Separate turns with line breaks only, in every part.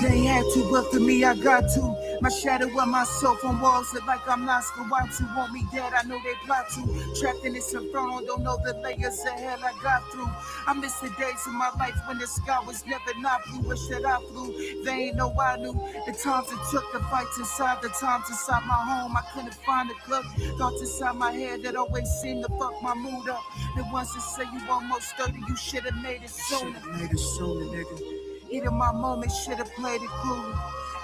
They had to, but for me, I got to. My shadow of myself on walls look like I'm not scared to want me dead. I know they plot to. Trapped in this inferno, don't know the layers of hell I got through. I miss the days of my life when the sky was never not blue. Wish that I flew. They ain't know I knew the times it took, the fights inside, the times inside my home. I couldn't find a club. Thoughts inside my head that always seem to fuck my mood up. The ones that say you almost 30, you should have made it sooner. Nigga. Either my moment should have played it cool.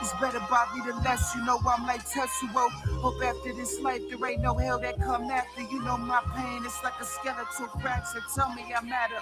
It's better Bobby the less, you know I'm like Tetsuo. Hope after this life there ain't no hell that come after. You know my pain, it's like a skeletal fracture. Tell me I matter,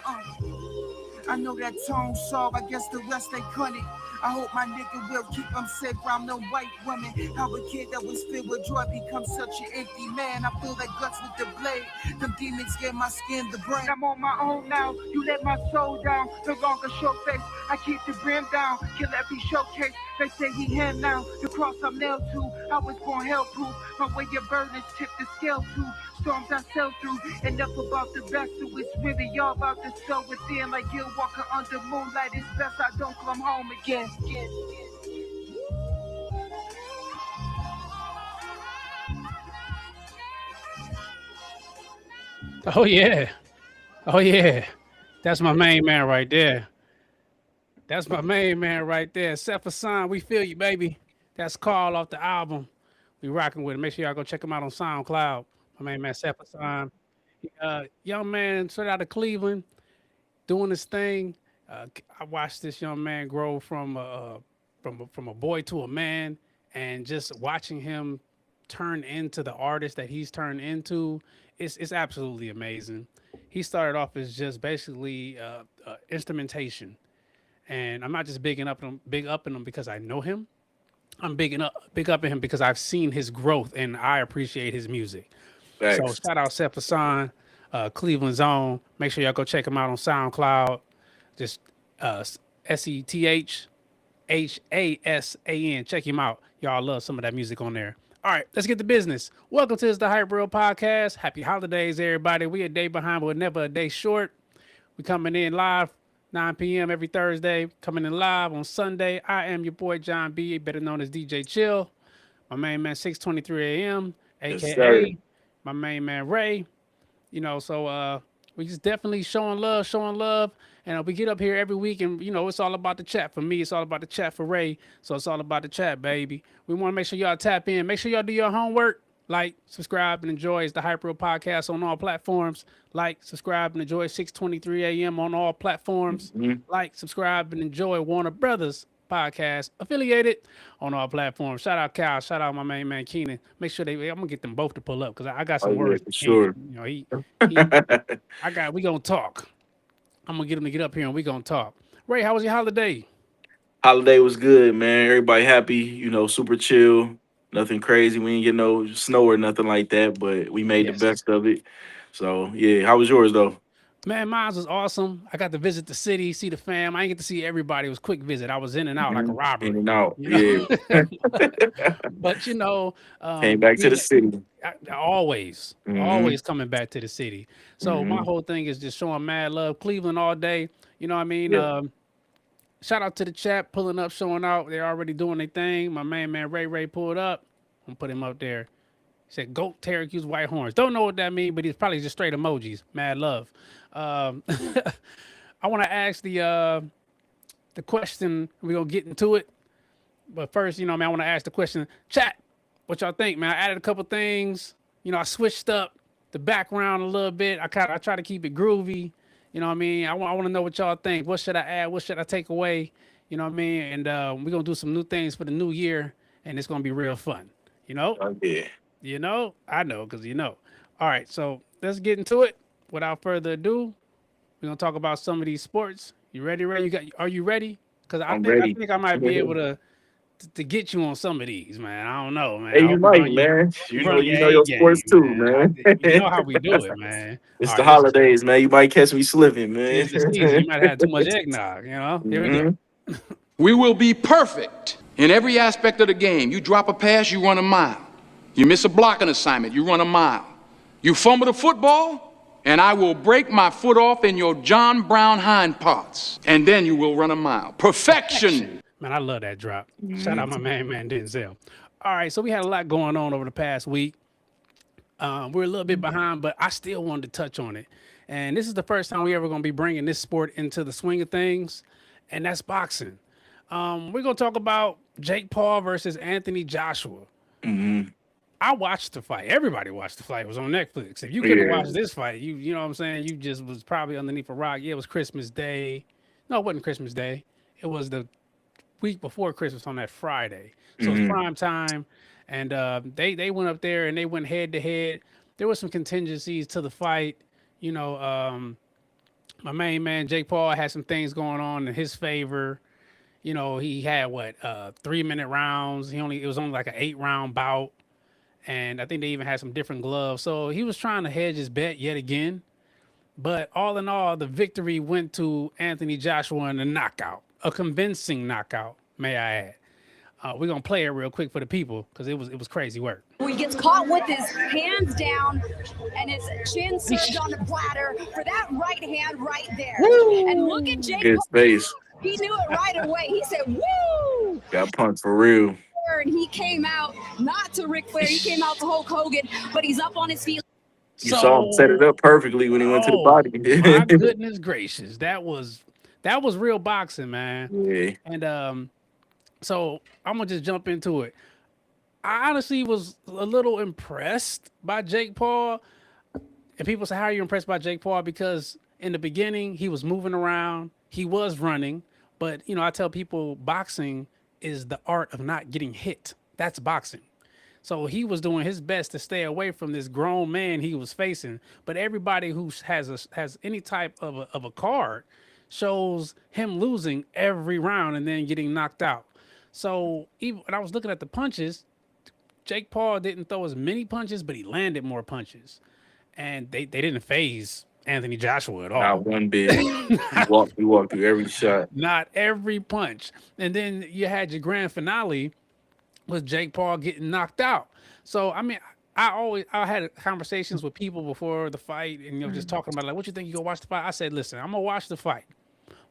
I know that tone soft, I guess the rest they couldn't. I hope my nigga will keep them safe around no white women. How a kid that was filled with joy becomes such an empty man. I feel like guts with the blade. Them demons get my skin the brain. I'm on my own now, you let my soul down. No longer show face, I keep the brim down. Kill every showcase, they say he hand now. The cross I'm nailed to, I was born hell-proof. My way of burdens tip the scale too. Storms I sail through, enough about the vessel. It's really all about the soul within. Like Gil Walker under moonlight. It's best I don't come home again.
Oh yeah. Oh yeah. That's my main man right there. That's my main man right there. Seth Hassan, we feel you, baby. That's Carl off the album. We rocking with it. Make sure y'all go check him out on SoundCloud. My main man Seth Hassan. Young man straight out of Cleveland, doing his thing. I watched this young man grow from a boy to a man, and just watching him turn into the artist that he's turned into, it's absolutely amazing. He started off as just basically instrumentation, and I'm not just big up in him because I know him. I'm big up in him because I've seen his growth and I appreciate his music. Thanks. So shout out Seth Hassan, Cleveland's own. Make sure y'all go check him out on SoundCloud. Just SETHHASAN. Check him out. Y'all love some of that music on there. All right, let's get to business. Welcome to this The Hype World Podcast. Happy holidays, everybody. We a day behind, but never a day short. We coming in live 9 p.m. every Thursday. Coming in live on Sunday. I am your boy John B, better known as DJ Chill. My main man 6:23 a.m. aka my main man Ray. You know, so we just definitely showing love. And we get up here every week, and you know, it's all about the chat. For me, it's all about the chat. For Ray, so it's all about the chat, baby. We want to make sure y'all tap in. Make sure y'all do your homework. Like, subscribe, and enjoy. It's the Hype World Podcast on all platforms. Like, subscribe, and enjoy 6:23 a.m. on all platforms. Like, subscribe, and enjoy Warner Brothers Podcast affiliated on all platforms. Shout out Kyle. Shout out my main man Keenan. Make sure I'm gonna get them both to pull up because I got some words.
For sure.
You know, we gonna talk. I'm gonna get him to get up here and we gonna talk. Ray, how was your holiday?
Holiday was good, man. Everybody happy, you know, super chill. Nothing crazy. We didn't get no snow or nothing like that, but we made the best of it. So yeah, how was yours though?
Man, mine was awesome. I got to visit the city, see the fam. I didn't get to see everybody. It was a quick visit. I was in and out like a robber.
In and out,
you know? Yeah. But you know,
came back to the city.
Always coming back to the city. So my whole thing is just showing mad love. Cleveland all day. You know what I mean? Yeah. Shout out to the chat, pulling up, showing out. They're already doing their thing. My main man Ray pulled up. I'm gonna put him up there. He said, "Goat, Syracuse, White Horns." Don't know what that means, but he's probably just straight emojis. Mad love. I want to ask the question. We're gonna get into it, but first, you know, man, I want to ask the question. Chat, what y'all think, man? I added a couple things. You know, I switched up the background a little bit. I try to keep it groovy. You know what I mean? I want to know what y'all think. What should I add? What should I take away? You know what I mean? And we're gonna do some new things for the new year, and it's gonna be real fun. You know?
Yeah.
You know? I know, because you know. All right, so let's get into it. Without further ado, we're gonna talk about some of these sports. You ready, Ray? Are you ready? Because I think I might be able to get you on some of these, man. I don't know, man.
Hey, you might, man. You know your sports too, man.
You know how we do it, man.
It's the holidays, man. You might catch me slipping, man.
It's the season. You might have too much eggnog, you know. Here we go.
We will be perfect in every aspect of the game. You drop a pass, you run a mile. You miss a blocking assignment, you run a mile. You fumble the football, and I will break my foot off in your John Brown hind parts, and then you will run a mile. Perfection.
Man, I love that drop. Shout out
Mhm.
my man Denzel. All right, so we had a lot going on over the past week. We're a little bit behind, but I still wanted to touch on it. And this is the first time we ever going to be bringing this sport into the swing of things, and that's boxing. We're going to talk about Jake Paul versus Anthony Joshua.
Mhm.
I watched the fight. Everybody watched the fight. It was on Netflix. If you couldn't
Yeah.
watch this fight, you know what I'm saying? You just was probably underneath a rock. Yeah, it was Christmas Day. No, it wasn't Christmas Day. It was the week before Christmas on that Friday. So it's
Mhm.
prime time, and they went up there and they went head to head. There was some contingencies to the fight. You know, my main man Jake Paul had some things going on in his favor. You know, he had what 3 minute rounds. It was only like an 8 round bout, and I think they even had some different gloves. So he was trying to hedge his bet yet again. But all in all, the victory went to Anthony Joshua in a knockout, a convincing knockout, may I add. We're gonna play it real quick for the people because it was crazy work.
He gets caught with his hands down and his chin served on the platter for that right hand right there. And look at Jake
His
Paul.
face
He knew it right away. He said, "Woo!"
got punched for real.
And he came out not to Ric Flair. He came out to Hulk Hogan, but he's up on his feet.
You saw him set it up perfectly when he went to the
Oh
body.
my goodness gracious, that was real boxing, man.
Yeah.
And so I'm gonna just jump into it. I honestly was a little impressed by Jake Paul. And people say, "How are you impressed by Jake Paul?" Because in the beginning, he was moving around, he was running, but I tell people boxing is the art of not getting hit. That's boxing. So he was doing his best to stay away from this grown man he was facing. But everybody who has any type of a card shows him losing every round and then getting knocked out. So even when I was looking at the punches, Jake Paul didn't throw as many punches, but he landed more punches, and they didn't phase Anthony Joshua at all.
Not one bit. He walked through every shot.
Not every punch. And then you had your grand finale with Jake Paul getting knocked out. So I mean, I had conversations with people before the fight, and just talking about like, what you think, you go watch the fight? I said, listen, I'm gonna watch the fight,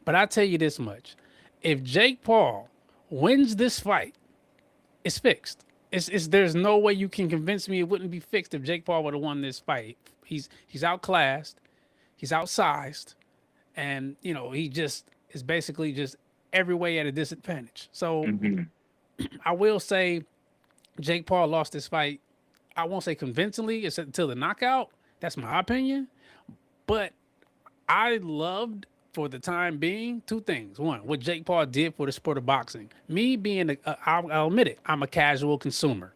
but I tell you this much: if Jake Paul wins this fight, it's fixed. It's there's no way you can convince me it wouldn't be fixed if Jake Paul would have won this fight. He's outclassed, he's outsized, and he just is basically just every way at a disadvantage. So
Mhm.
I will say Jake Paul lost this fight. I won't say convincingly, it's until the knockout. That's my opinion. But I loved for the time being two things. One, what Jake Paul did for the sport of boxing. Me being I'll admit it, I'm a casual consumer.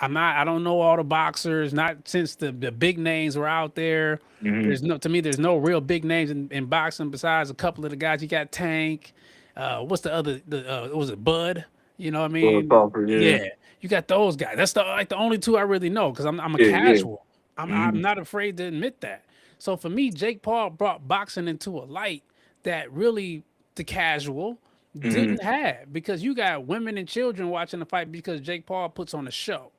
I don't know all the boxers, not since the big names were out there.
Mhm.
To me, there's no real big names in boxing besides a couple of the guys. You got Tank. What's the other? Was it Bud? You know what I
Well,
mean?
Crawford, yeah.
Yeah, you got those guys. That's the only two I really know because I'm a
Yeah, yeah.
casual. I'm
Mhm.
not afraid to admit that. So for me, Jake Paul brought boxing into a light that really the casual
Mhm.
didn't have, because you got women and children watching the fight because Jake Paul puts on a show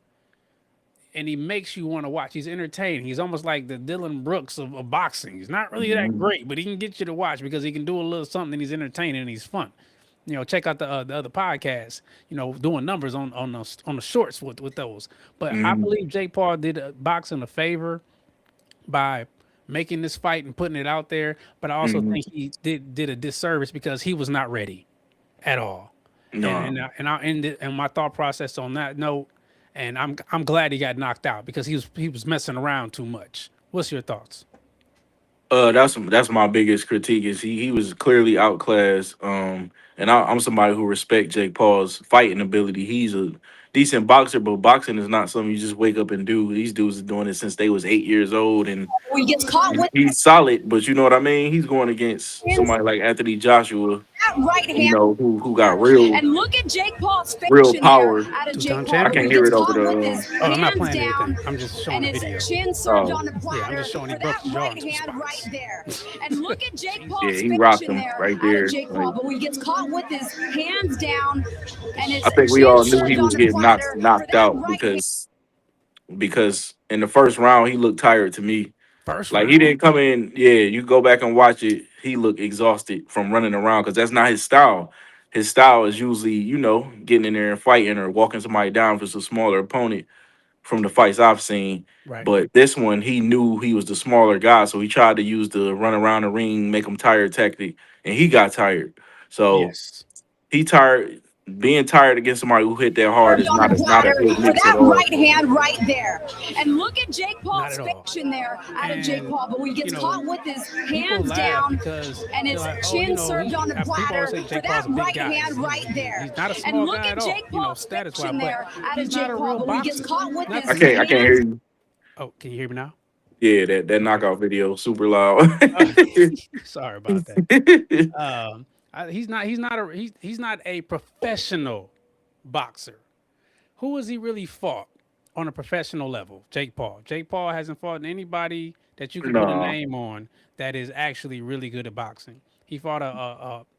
and he makes you want to watch. He's entertaining. He's almost like the Dylan Brooks of boxing. He's not really that
Mhm.
great, but he can get you to watch because he can do a little something. And he's entertaining and he's fun. Check out the other podcasts. Doing numbers on the shorts with those. But I
Mhm.
believe Jake Paul did boxing a favor by making this fight and putting it out there. But I also
Mhm.
think he did a disservice because he was not ready at all. And
No.
and I'll end it and my thought process on that note. And I'm glad he got knocked out because he was messing around too much. What's your thoughts?
That's my biggest critique is he was clearly outclassed. And I'm somebody who respect Jake Paul's fighting ability. He's a decent boxer, but boxing is not something you just wake up and do. These dudes are doing it since they was 8 years old, and
He gets caught with
he's solid. But you know what I mean? He's going against
his hands,
somebody like Anthony Joshua,
that right hand.
who got real
And look at Jake Paul's
real
fiction there
power.
out of
Two-time
Jake Paul.
I
champion.
can't
He
hear
gets
it over
caught with
the.
his
Oh, I'm not
hands
playing
down
anything. I'm just showing
and
the
his
video.
chin served
Oh,
on the
Yeah, I'm
platter
just showing he
for
broke
that
his jaw
right
in two
hand
spots.
right there. And look at Jake
Yeah,
Paul's
he rocked
fiction
him
there
right
out of
there.
Jake Paul.
Like,
But he gets caught with his hands down and his
I think we
chin
all knew he
served on
was
the
getting knocked
platter for
knocked
that
out
right hand.
because in the first round he looked tired to me.
First
Like he
round.
didn't come in. Yeah, you go back and watch it. He looked exhausted from running around because that's not his style. his style is usually, getting in there and fighting or walking somebody down if it's a smaller opponent from the fights I've seen.
Right.
But this one, he knew he was the smaller guy, so he tried to use the run around the ring, make him tired tactic, and he got tired. So
Yes.
he tired. Being tired against somebody who hit that hard is
On
not
the
a
platter
good
for
mix at
that
all.
right hand right there. And look at Jake Paul's
Not at all.
fiction there out of Jake
And,
Paul, but when he gets
you know,
caught with his
People
hands
laugh
down
because
and
they're
it's
like,
chin served on the
people
platter
always say
for
Jake
that
Paul's a big
right
guy.
hand right there.
He's not a
And
small
look
guy
at
at all,
Jake Paul's
status wise,
fiction there
but
out of
he's
Jake
not a
Paul,
real
but when he gets
boxer.
caught with his
I can't hear
hands.
you.
Oh, can you hear me now?
Yeah, that knockout video super loud.
Sorry about that. He's not a professional boxer. Who has he really fought on a professional level? Jake Paul. Jake Paul hasn't fought anybody that you can put a
Nah,
name on that is actually really good at boxing. He fought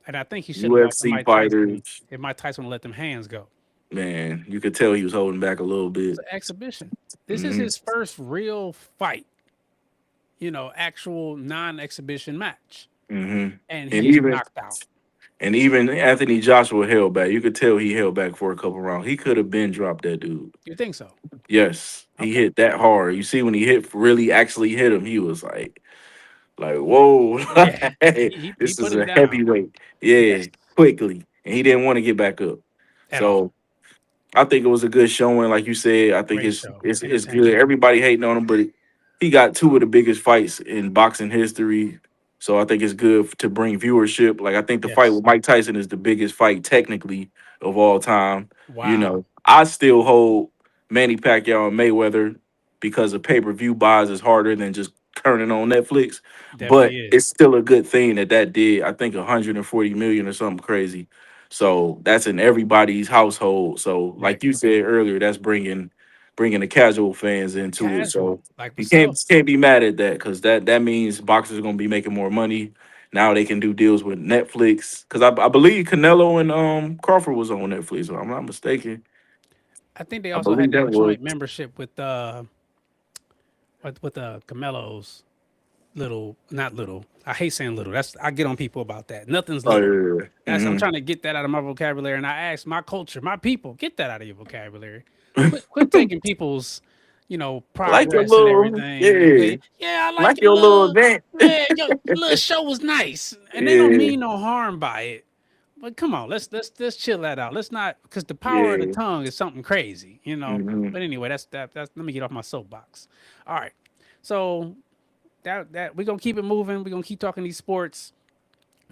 and I think he should have lost to
UFC
Mike Tyson
fighters,
if Mike Tyson would let them hands go.
man, you could tell he was holding back a little
It's
bit.
an exhibition. This is
Mhm.
his first real fight, actual non-exhibition match,
And
and he's
even
knocked out.
Anthony Joshua held back. You could tell he held back for a couple rounds. He could have been dropped that dude.
You think so?
Yes, he
Okay.
hit that hard. You see when he really actually hit him, he was like whoa,
Yeah. He
this
put
is
him
a
down.
heavyweight.
Yes.
Yeah, quickly, and he didn't want to get back up.
At all.
So I think it was a good showing, like you said. I think
Great
it's
show.
it's good.
Entertaining.
Everybody hating on him, but he got two of the biggest fights in boxing history. So I think it's good to bring viewership. Like I think the fight
Yes.
with Mike Tyson is the biggest fight technically of all time.
Wow.
I still hold Manny Pacquiao and Mayweather because a pay-per-view buys is harder than just turning on Netflix. But
Definitely
it's
is.
still a good thing that did, I think, 140 million or something crazy. So that's in everybody's household. So
Right.
like you said earlier, that's bringing the casual fans into it.
Casual,
So
like
you
myself.
can't be mad at that because that means boxers are gonna be making more money. Now they can do deals with Netflix because I believe Canelo and Crawford was on Netflix. If I'm not mistaken.
I think they
I
also had
believe
that
that was.
joint membership with Camelo's little, not little. I hate saying little. I get on people about that. Nothing's
Oh
little.
yeah.
I'm
Mhm.
trying to get that out of my vocabulary, and I ask my culture, my people, get that out of your vocabulary. Quit taking people's,
Like your
progress and
little
everything and
yeah,
say, yeah, I like
like
your
your little
little,
event.
yeah, your little show was nice, and they don't
Yeah,
mean no harm by it. But come on, let's chill that out. Let's not, because the power of the
yeah.
tongue is something crazy,
Hmm.
But anyway, that's let me get off my soapbox. All right, so that we're gonna keep it moving. We're gonna keep talking these sports.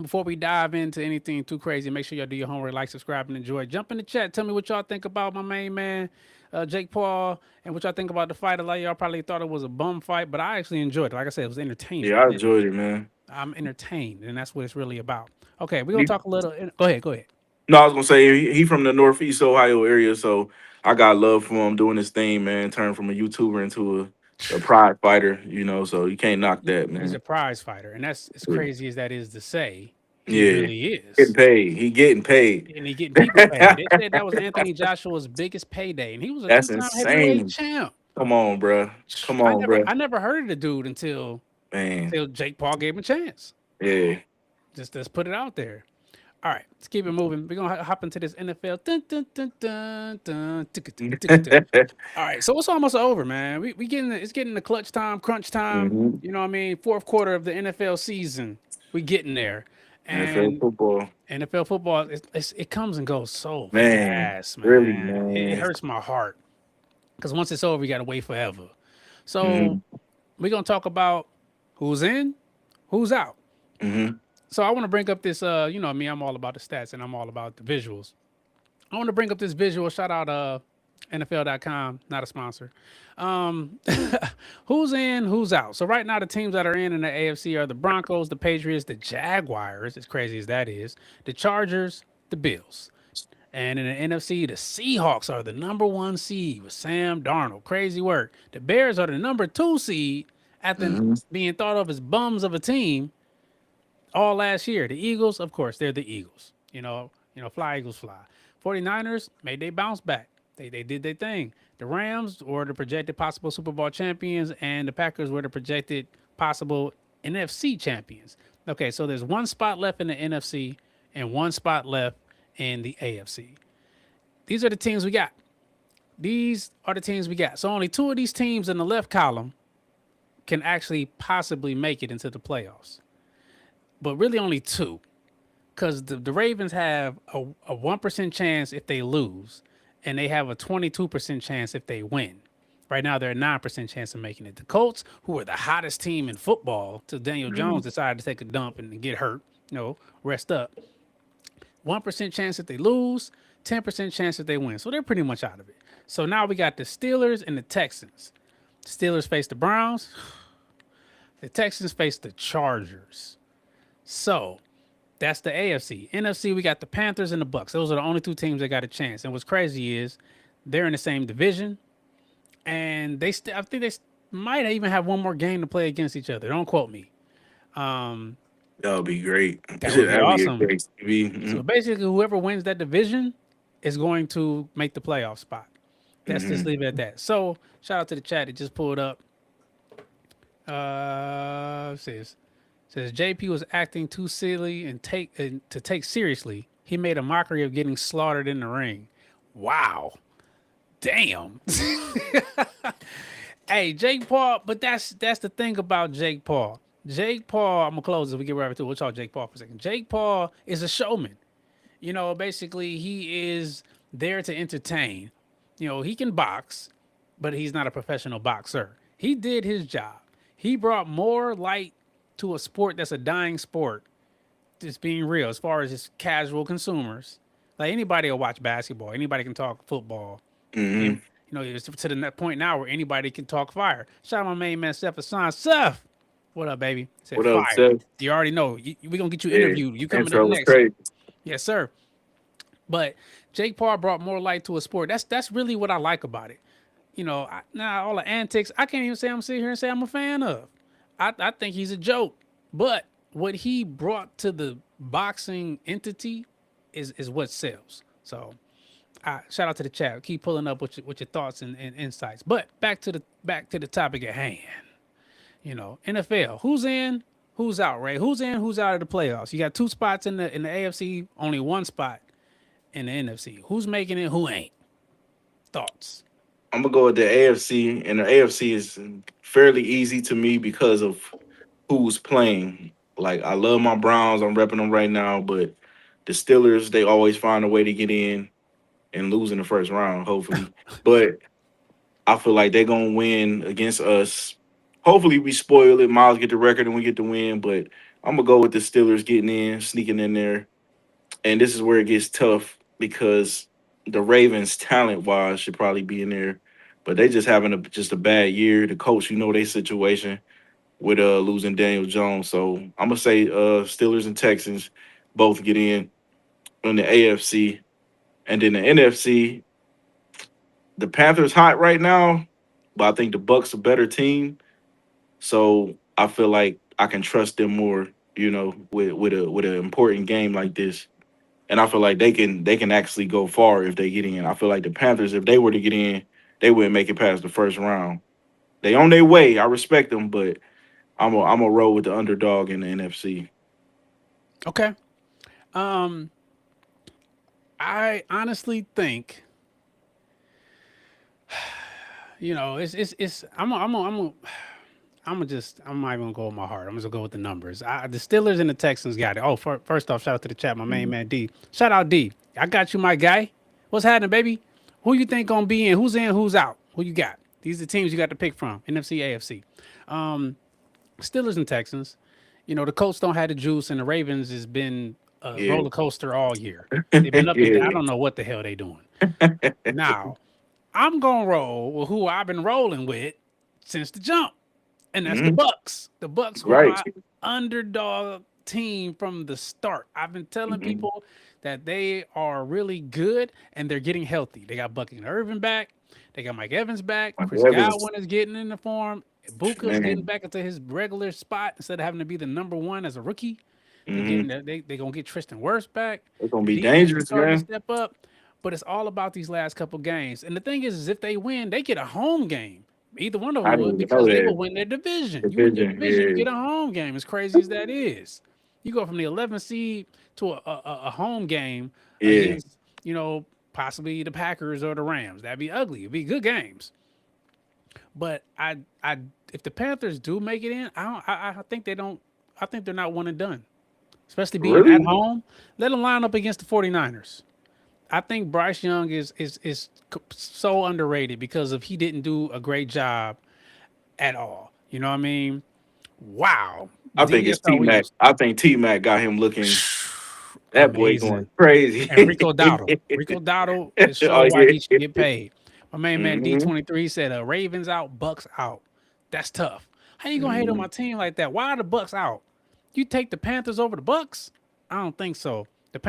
Before we dive into anything too crazy, make sure y'all do your homework, like, subscribe, and enjoy. Jump in the chat. Tell me what y'all think about my main man, Jake Paul, and what y'all think about the fight. A lot of y'all probably thought it was a bum fight, but I actually enjoyed it. Like I said, it was entertaining.
Yeah, I enjoyed it, man.
I'm entertained, and that's what it's really about. Okay, we're gonna
He,
talk a little. Go ahead. Go ahead.
no, I was gonna say he from the Northeast Ohio area, so I got love for him doing his thing, man. Turned from a YouTuber into a pride fighter, so you can't knock that,
He's a
man.
prize fighter, and that's as
Yeah,
crazy as that is to say. He
yeah.
really
Getting
is.
paid. He getting paid.
And he getting people paid. They said that was Anthony Joshua's biggest payday, and he was a
That's
two-time heavyweight
insane.
champ.
Come on, bruh. Come
I
on,
never
bruh.
I never heard of the dude until
Man.
Jake Paul gave him a chance.
Yeah.
Just let's put it out there. All right, let's keep it moving. We're gonna hop into this NFL. Dun, dun, dun, dun, dun, ticka, ticka, ticka, ticka. All right, so it's almost over, man. We getting the clutch time, crunch time.
Hmm.
You know what I mean? Fourth quarter of the NFL season. We getting there,
NFL
and
football.
NFL football it comes and goes so
Man.
fast,
Really,
man. It
man.
hurts my heart because once it's over, you got to wait forever. So
Hmm.
we're gonna talk about who's in, who's out.
Hmm.
So I want to bring up this. Me, I'm all about the stats and I'm all about the visuals. I want to bring up this visual. Shout out NFL.com, not a sponsor. Um, who's in, who's out? So right now, the teams that are in the AFC are the Broncos, the Patriots, the Jaguars, as crazy as that is, the Chargers, the Bills. And in the NFC, the Seahawks are the number one seed with Sam Darnold. Crazy work. The Bears are the number two seed after
Hmm.
being thought of as bums of a team all last year. The Eagles, of course, they're the Eagles. Fly Eagles fly. 49ers made they bounce back. They did their thing. The Rams were the projected possible Super Bowl champions, and the Packers were the projected possible NFC champions. Okay, so there's one spot left in the NFC and one spot left in the AFC. These are the teams we got. These are the teams we got. So only 2 of these teams in the left column can actually possibly make it into the playoffs. But really only 2. Because the Ravens have a 1% chance if they lose, and they have a 22% chance if they win. Right now, they're a 9% chance of making it. The Colts, who are the hottest team in football, till Daniel Jones decided to take a dump and get hurt, rest up. 1% chance if they lose, 10% chance if they win. So they're pretty much out of it. So now we got the Steelers and the Texans. The Steelers face the Browns. The Texans face the Chargers. So that's the AFC. NFC, we got the Panthers and the Bucks. Those are the only 2 teams that got a chance. And what's crazy is they're in the same division, and I think they might even have one more game to play against each other. Don't quote me.
That would be great.
That would be awesome.
Great TV.
So basically, whoever wins that division is going to make the playoff spot. Let's just leave it at that. So shout out to the chat. It just pulled up. Says JP was acting too silly and to take seriously. He made a mockery of getting slaughtered in the ring. Wow. Damn. Hey, Jake Paul, but that's the thing about Jake Paul. Jake Paul, I'm gonna close as we get right to it. We'll talk Jake Paul for a second. Jake Paul is a showman. Basically he is there to entertain. He can box, but he's not a professional boxer. He did his job. He brought more light to a sport that's a dying sport, just being real, as far as just casual consumers. Like anybody will watch basketball, anybody can talk football. And, it's to the point now where anybody can talk fire. Shout out my main man, Seth Hassan. Seth, what up, baby? Said,
what up,
fire.
Seth?
You already know. We're going to get you interviewed. You coming up next.
Crazy.
Yes, sir. But Jake Paul brought more light to a sport. That's really what I like about it. Now all the antics, I can't even say I'm sitting here and say I'm a fan of. I think he's a joke. But what he brought to the boxing entity is what sells. So shout out to the chat. Keep pulling up with your thoughts and insights. But back to the topic at hand. NFL. Who's in? Who's out? Right? Who's in? Who's out of the playoffs? You got 2 spots in the AFC. Only 1 spot in the NFC. Who's making it? Who ain't? Thoughts?
I'm gonna go with the AFC, and the AFC is fairly easy to me because of who's playing. Like I love my Browns. I'm repping them right now, but the Steelers, they always find a way to get in and lose in the first round, hopefully. But I feel like they're going to win against us. Hopefully we spoil it. Miles get the record and we get the win. But I'm going to go with the Steelers getting in, sneaking in there. And this is where it gets tough because the Ravens, talent-wise, should probably be in there. But they just having just a bad year. The coach, their situation with losing Daniel Jones. So I'm going to say Steelers and Texans both get in the AFC. And then the NFC, the Panthers hot right now, but I think the Bucks a better team. So I feel like I can trust them more, with an important game like this. And I feel like they can actually go far if they get in. I feel like the Panthers, if they were to get in, they wouldn't make it past the first round. They on their way. I respect them, but I'm a roll with the underdog in the NFC.
Okay. I honestly think, I'm not even gonna go with my heart. I'm just gonna go with the numbers. The Steelers and the Texans got it. Oh, first off, shout out to the chat, my main man D. Shout out D. I got you, my guy. What's happening, baby? Who you think gonna be in? Who's in? Who's out? Who you got? These are the teams you got to pick from. NFC, AFC. Steelers and Texans. The Colts don't have the juice, and the Ravens has been a roller coaster all year. They've been up and down. I don't know what the hell they doing. Now, I'm gonna roll with who I've been rolling with since the jump, and that's the Bucks. The Bucks were my underdog team from the start. I've been telling people that they are really good and they're getting healthy. They got Bucky Irvin back. They got Mike Evans back. Chris Godwin is getting in the form. Buka's getting back into his regular spot instead of having to be the number 1 as a rookie. They're gonna get Tristan Wirfs back.
It's gonna be dangerous, man.
Step up, but it's all about these last couple games. And the thing is if they win, they get a home game. Either one of them would, because they will win their division. You win your division, you get a home game. As crazy as that is, You go from the 11th seed to a home game
Yeah.
against, possibly the Packers or the Rams. That'd be ugly. It'd be good games. But if the Panthers do make it in, I think they don't. I think they're not one and done, especially being at
Really?
home. Let them line up against the 49ers. I think Bryce Young is so underrated because of he didn't do a great job at all. You know what I mean? Wow.
I think it's
DSR
T Mac.
Williams,
I think T Mac got him looking that boy
amazing.
going crazy.
And Rico Dowdle. Rico Dowdle is
Oh
showing why he should
yeah.
get paid. My man
Hmm.
D23 said Ravens out, Bucks out. That's tough. How you gonna hate on my team like that? Why are the Bucks out? You take the Panthers over the Bucks? I don't think so. The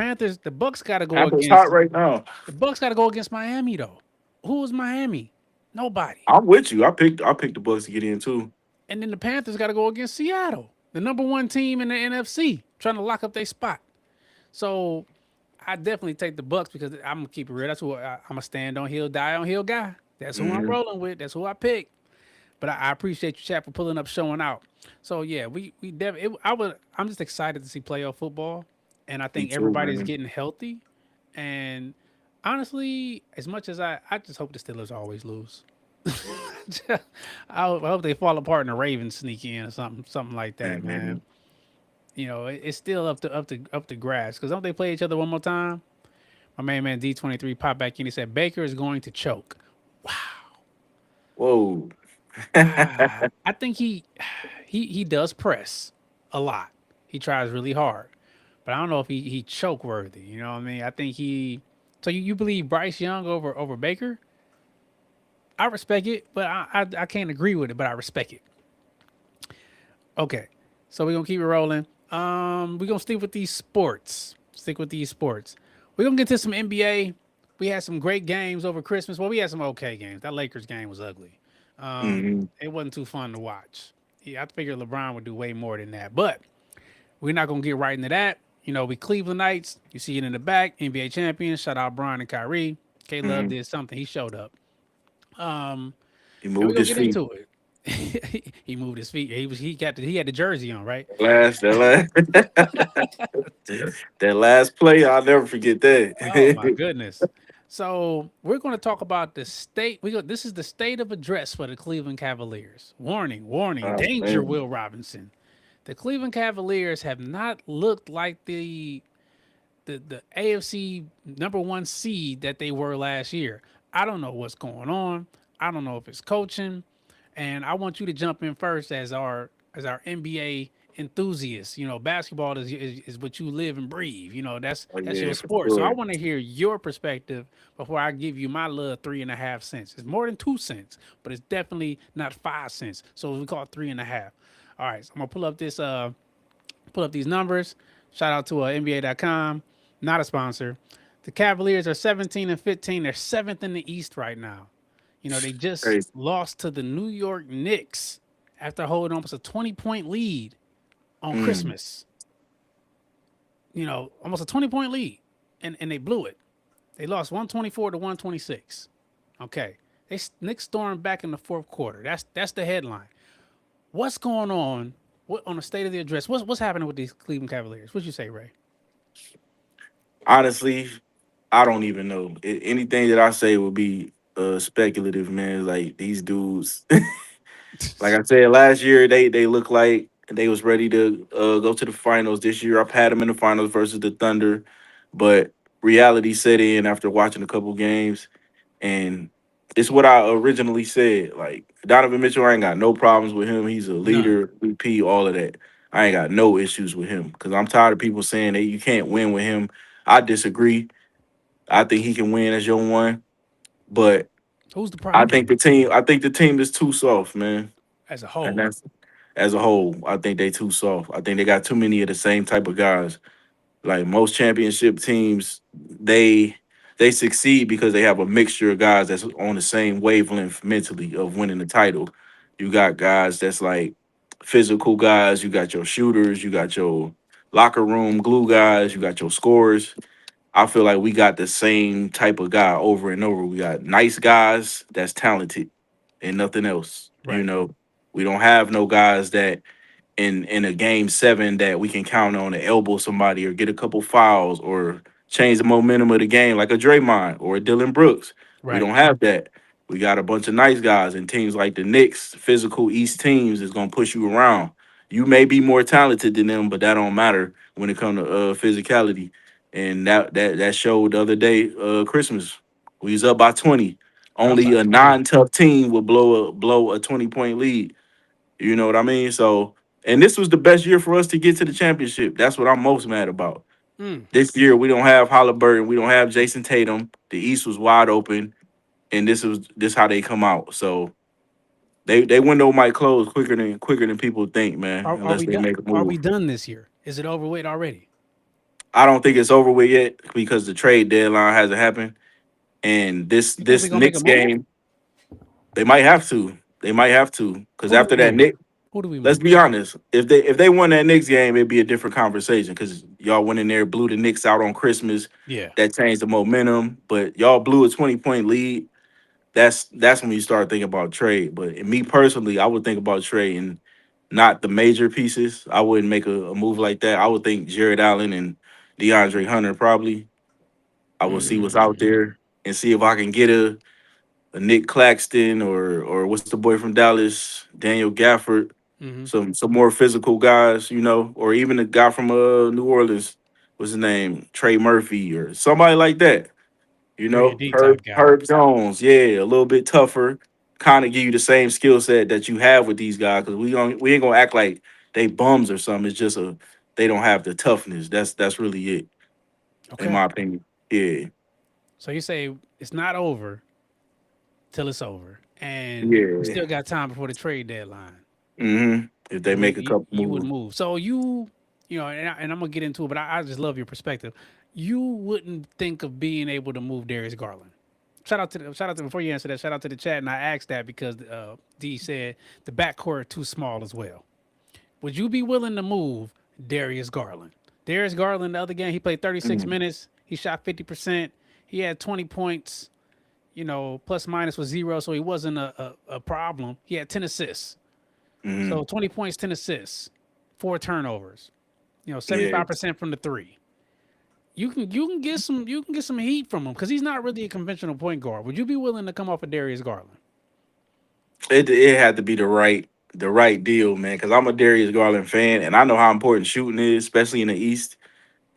Bucks gotta go
Apple's hot
against
right now.
the Bucks gotta go against Miami though. Who is Miami? Nobody.
I'm with you. I picked the Bucks to get in too.
And then the Panthers gotta go against Seattle, the number one team in the NFC, trying to lock up their spot. So I definitely take the Bucks because I'm gonna keep it real. That's who I'm a stand on hill, die on hill guy. That's who I'm
Hmm.
rolling with. That's who I pick. But I appreciate you, chat, for pulling up, showing out. So yeah, we definitely. I'm just excited to see playoff football, and I
Me
think
too,
everybody's
man.
getting healthy. And honestly, as much as I just hope the Steelers always lose. I hope they fall apart and the Ravens sneak in or something like that, man.
Mhm.
It's still up to grass because don't they play each other one more time? My man D23 popped back in. He said Baker is going to choke.
Whoa.
I think he does press a lot. He tries really hard, but I don't know if he choke worthy. You know what I mean? I think he. So you believe Bryce Young over Baker? I respect it, but I can't agree with it. But I respect it. Okay, so we're gonna keep it rolling. We're gonna stick with these sports. Stick with these sports. We're gonna get to some NBA. We had some great games over Christmas. Well, we had some okay games. That Lakers game was ugly.
Mhm.
It wasn't too fun to watch. Yeah, I figured LeBron would do way more than that. But we're not gonna get right into that. We Cleveland Knights. You see it in the back. NBA champions. Shout out Brian and Kyrie. K Love
Mhm.
did something. He showed up. Um,
He
and we're
moved
gonna
his
get
feet.
into it. He moved his feet. He had the jersey on, right?
That that last play, I'll never forget
Oh my
that.
goodness. So we're going to talk about the state. This is the state of address for the Cleveland Cavaliers. Warning, warning,
Oh
danger,
man.
Will Robinson. The Cleveland Cavaliers have not looked like the AFC number one seed that they were last year. I don't know what's going on. I don't know if it's coaching. And I want you to jump in first as our NBA enthusiast. Basketball is what you live and breathe. That's
Oh
your
yeah, for
sport. So I
sure.
want to hear your perspective before I give you my little 3.5 cents. It's more than 2 cents, but it's definitely not 5 cents. So we call it 3.5. All right, so I'm gonna pull up these numbers. Shout out to NBA.com, not a sponsor. The Cavaliers are 17 and 15. They're seventh in the East right now. They just
Crazy.
lost to the New York Knicks after holding almost a 20-point lead on
Mm.
Christmas. Almost a 20-point lead, and they blew it. They lost 124 to 126. Okay, Knicks stormed back in the fourth quarter. That's the headline. What's going on? What on the state of the address? What's happening with these Cleveland Cavaliers? What you say, Ray?
Honestly, I don't even know. Anything that I say will be speculative, man. Like these dudes, like I said last year, they look like they was ready to go to the finals. This year, I've had them in the finals versus the Thunder, but reality set in after watching a couple games, and it's what I originally said. Like Donovan Mitchell, I ain't got no problems with him. He's a
None.
leader, VP, all of that. I ain't got no issues with him because I'm tired of people saying that you can't win with him. I disagree. I think he can win as your one, but
Who's the
I
problem
think the team. I think the team is too soft, man.
as a
And
whole?
that's as a whole. I think they too soft. I think they got too many of the same type of guys. Like most championship teams, they succeed because they have a mixture of guys that's on the same wavelength mentally of winning the title. You got guys that's like physical guys. You got your shooters. You got your locker room glue guys. You got your scorers. I feel like we got the same type of guy over and over. We got nice guys that's talented and nothing else.
Right.
We don't have no guys that in a game 7 that we can count on to elbow somebody or get a couple fouls or change the momentum of the game like a Draymond or a Dylan Brooks. We
Right.
don't have that. We got a bunch of nice guys and teams like the Knicks, physical East teams is gonna push you around. You may be more talented than them, but that don't matter when it comes to physicality. And that showed the other day, Christmas. We was up by 20.
Up by
Only a
20.
non-tough team would blow a 20-point lead. You know what I mean? So, and this was the best year for us to get to the championship. That's what I'm most mad about.
Mm.
This year we don't have Halliburton, we don't have Jason Tatum. The East was wide open, and this how they come out. So they window might close quicker than people think, man.
Are
Unless
we
they
done?
make a
Are
move.
we done this year? Is it over with already?
I don't think it's over with yet because the trade deadline hasn't happened. And this
You think we gonna make a
Knicks
move?
game, they might have to. They might have to because
Who do
after
we
that
move?
Knicks.
Who do we
Let's
move?
be honest. If they won that Knicks game, it'd be a different conversation because y'all went in there, blew the Knicks out on Christmas.
Yeah.
That changed the momentum. But y'all blew a 20-point lead. That's when you start thinking about trade. But me personally, I would think about trade and not the major pieces. I wouldn't make a move like that. I would think Jared Allen and DeAndre Hunter probably. I will see what's out there and see if I can get a Nick Claxton or what's the boy from Dallas, Daniel Gafford,
Mm-hmm.
some more physical guys, or even a guy from New Orleans, what's his name, Trey Murphy or somebody like that.
3-and-D
Herb
type guy.
Herb Jones, yeah, a little bit tougher, kind of give you the same skill set that you have with these guys because we ain't gonna act like they bums or something. It's just they don't have the toughness. That's really it, in
Okay.
my opinion. Yeah,
So you say it's not over till it's over, and
yeah.
we still got time before the trade deadline.
If they
And
make a couple
you would
moves.
move. So and I'm gonna get into it, but I just love your perspective. You wouldn't think of being able to move Darius Garland. Shout out to before you answer that. Shout out to the chat, and I asked that because D said the backcourt too small as well. Would you be willing to move Darius Garland? Darius Garland, the other game, he played 36 minutes. He shot 50%. He had 20 points. Plus minus was 0, so he wasn't a problem. He had 10 assists. So 20 points, 10 assists, 4 turnovers. 75% from the 3. You can get some heat from him because he's not really a conventional point guard. Would you be willing to come off of Darius Garland?
It had to be the right deal, man. Because I'm a Darius Garland fan, and I know how important shooting is, especially in the East.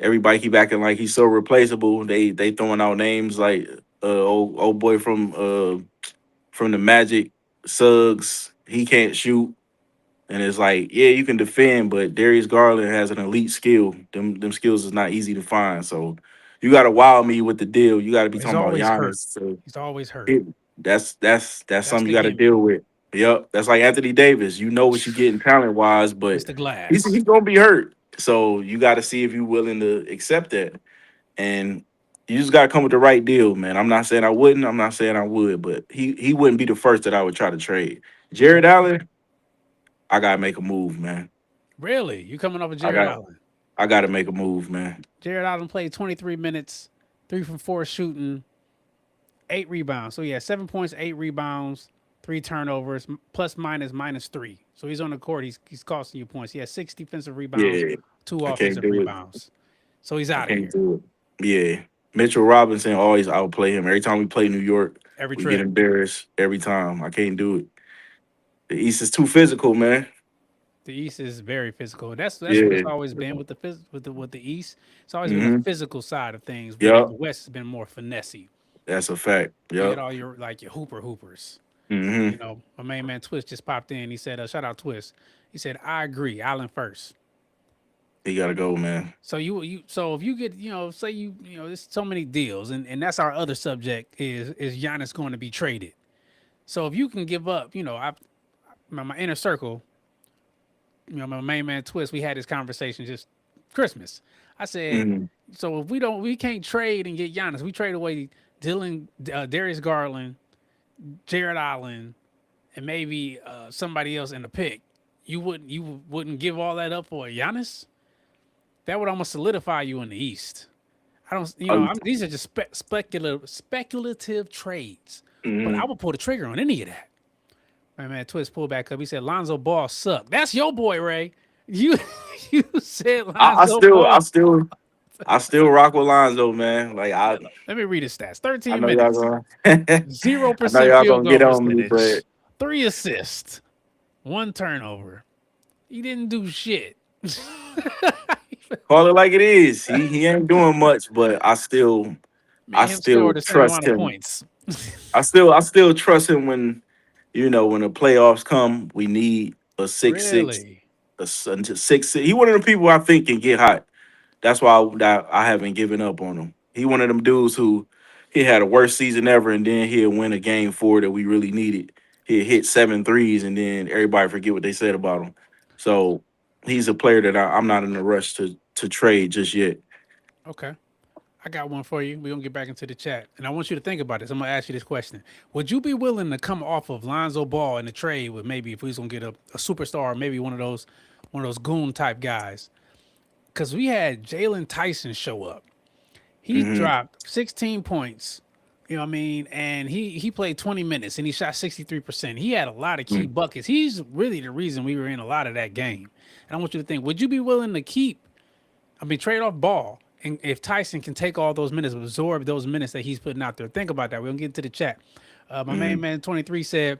Everybody keep acting like he's so replaceable. They throwing out names like old boy from the Magic, Suggs. He can't shoot, and it's like, yeah, you can defend, but Darius Garland has an elite skill. Them skills is not easy to find. So you got to wow me with the deal. You got to be
He's
talking about
always hurt.
Giannis. So
He's always hurt.
that's something
the
you got to
gimmick.
deal with. Yep, that's like Anthony Davis. You know what you're getting talent wise, but
Mr. Glass.
he's gonna be hurt. So you got to see if you're willing to accept that, and you just got to come with the right deal, man. I'm not saying I wouldn't. I'm not saying I would, but he wouldn't be the first that I would try to trade. Jared Allen, I gotta make a move, man.
Really? You coming off of Jared Allen?
I gotta make a move, man.
Jared Allen played 23 minutes, 3 from 4 shooting, 8 rebounds. So yeah, 7 points, 8 rebounds, 3 turnovers, plus minus -3. So he's on the court. He's costing you points. He has 6 defensive rebounds,
Yeah,
2
I
offensive
can't do it.
rebounds. So he's out of here.
Can't do it. Yeah, Mitchell Robinson always outplay him. Every time we play New York,
Every
we
trip.
get embarrassed every time. I can't do it. The East is too physical, man.
The East is very physical. That's what
Yeah.
it's always been with the East. It's always been the physical side of things. But
Yep.
the West has been more finessey.
That's a fact.
You get
Yep.
all your hoopers.
Mm-hmm.
My main man Twist just popped in. He said, shout out Twist. He said, I agree. Allen first.
He gotta go, man.
So so if you get, say there's so many deals, and that's our other subject is Giannis going to be traded. So if you can give up, my inner circle, my main man Twist, we had this conversation just Christmas. I said, so if we can't trade and get Giannis, we trade away Darius Garland, Jared Allen, and maybe somebody else in the pick. You wouldn't give all that up for a Giannis? That would almost solidify you in the East. I don't, these are just speculative trades, but I would pull the trigger on any of that. My man Twist pulled back up. He said, Lonzo Ball sucked. That's your boy, Ray. You you said
I
Lonzo Ball.
still rock with Lonzo, man. Like
Let me read his stats.
I
13
know y'all
minutes,
gonna I know
0%
y'all
field
gonna
goal
get on me,
percentage,
but
3 assists, 1 turnover. He didn't do shit.
call it like it is. He ain't doing much, but I still
Made him score the same
trust
amount of
him.
points.
I still trust him when when the playoffs come. We need a 6'6",
Really?
a 6'6". He one of the people I think can get hot. That's why I haven't given up on him. He one of them dudes who he had a worst season ever, and then he'll win a game 4 that we really needed. He'll hit 7 threes, and then everybody forget what they said about him. So he's a player that I'm not in a rush to trade just yet.
Okay. I got one for you. We're going to get back into the chat. And I want you to think about this. I'm going to ask you this question. Would you be willing to come off of Lonzo Ball in a trade with maybe if we was going to get a superstar, maybe one of those goon type guys? Because we had Jalen Tyson show up. He
Hmm.
dropped 16 points, you know what I mean? And he played 20 minutes and he shot 63%. He had a lot of key buckets. He's really the reason we were in a lot of that game. And I want you to think, would you be willing to trade off Ball? And if Tyson can take all those minutes, absorb those minutes that he's putting out there, think about that. We're going to get into the chat. My main man 23 said,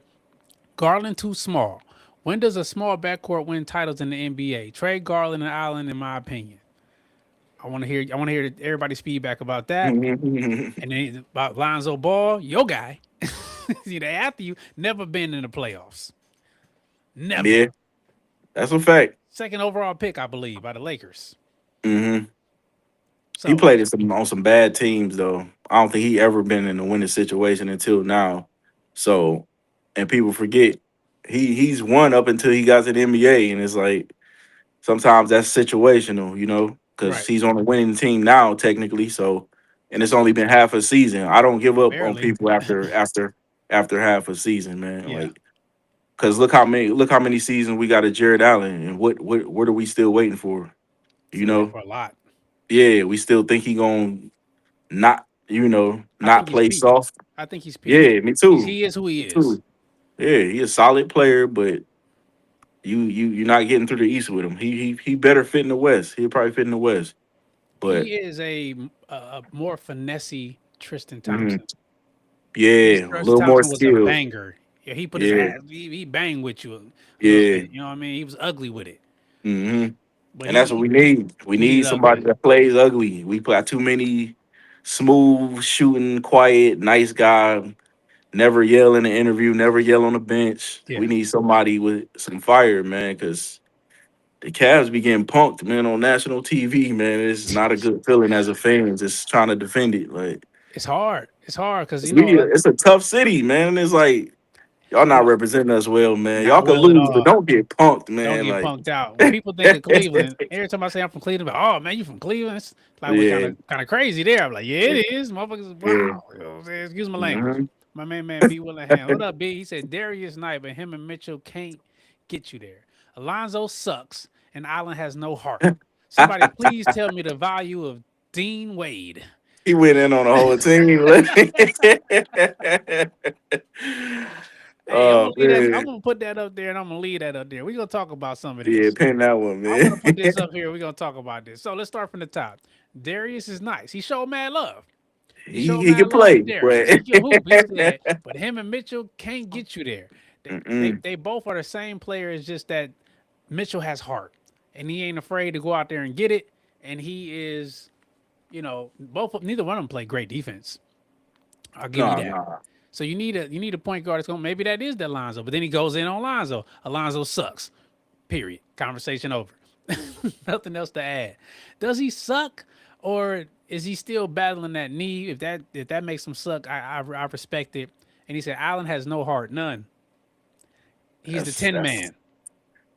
Garland too small. When does a small backcourt win titles in the NBA? Trade Garland and Allen, in my opinion. I want to hear everybody's feedback about that. And then about Lonzo Ball, your guy. See, they after you, never been in the playoffs. Never.
Yeah, that's a fact.
Second overall pick, I believe, by the Lakers.
Hmm.
So,
He played on some bad teams though. I don't think he ever been in a winning situation until now. So, and people forget he's won up until he got to the NBA, and it's like sometimes that's situational, because
right.
he's on a winning team now technically. So, and it's only been half a season. I don't give up on
Barely.
people after half a season, man.
Yeah.
Like, because look how many seasons we got at Jared Allen, and what are we still waiting for? You know,
For a lot.
yeah, we still think he gonna not not
he's
play
peaked.
soft.
I think he's peaked.
Yeah, me too.
He is who he
Me
is.
too. Yeah, he's a solid player, but you're not getting through the East with him. He better fit in the West. He'll probably fit in the West. But
He is a more finessey Tristan
mhm,
Thompson.
yeah, a
Tristan
little more
Thompson was a
skill.
banger. Yeah, he put his
Yeah,
ass. He banged with you a little
yeah.
bit. You know what I mean? He was ugly with it.
Hmm.
But
And that's what we need. We
he
need
did
somebody
ugly.
that plays ugly. We got too many smooth, shooting, quiet, nice guy. Never yell in the interview. Never yell on the bench.
Yeah.
We need somebody with some fire, man, because the Cavs be getting punked, man, on national TV, man. It's not a good feeling as a fan just trying to defend it. Like
It's hard. It's hard because
it's a tough city, man. It's like y'all not representing us well, man. Y'all
not
can
well at
lose, but
all.
don't get punked,
Don't
man.
get
Like
punked out. When people think of Cleveland, every time I say I'm from Cleveland, oh man, you from Cleveland? It's like we're
yeah,
kind of crazy there. I'm like, yeah, it is, motherfuckers. Wow.
yeah.
You know what I'm saying? Excuse my language.
Mhm.
My man B Willingham. What up, B? He said Darius Knight, but him and Mitchell can't get you there. Alonzo sucks, and Allen has no heart. Somebody please tell me the value of Dean Wade.
He went in on the whole team.
Hey,
Oh
I'm
man,
gonna put that up there, and I'm gonna leave that up there. We're gonna talk about some of
yeah,
this.
pin that one,
I'm
man.
gonna put this up here. We're gonna talk about this. So let's start from the top. Darius is nice. He showed mad love.
He can play,
Darius. He can hoop. He said, but him and Mitchell can't get you there. They both are the same player. It's just that Mitchell has heart, and he ain't afraid to go out there and get it. And he is, neither one of them play great defense. I'll give you that.
Nah.
So you need a point guard that's going. Maybe that is that Lonzo, but then he goes in on Lonzo. Alonzo sucks. Period. Conversation over. Nothing else to add. Does he suck, or is he still battling that knee? If that makes him suck, I respect it. And he said Allen has no heart, none. He's the 10 man.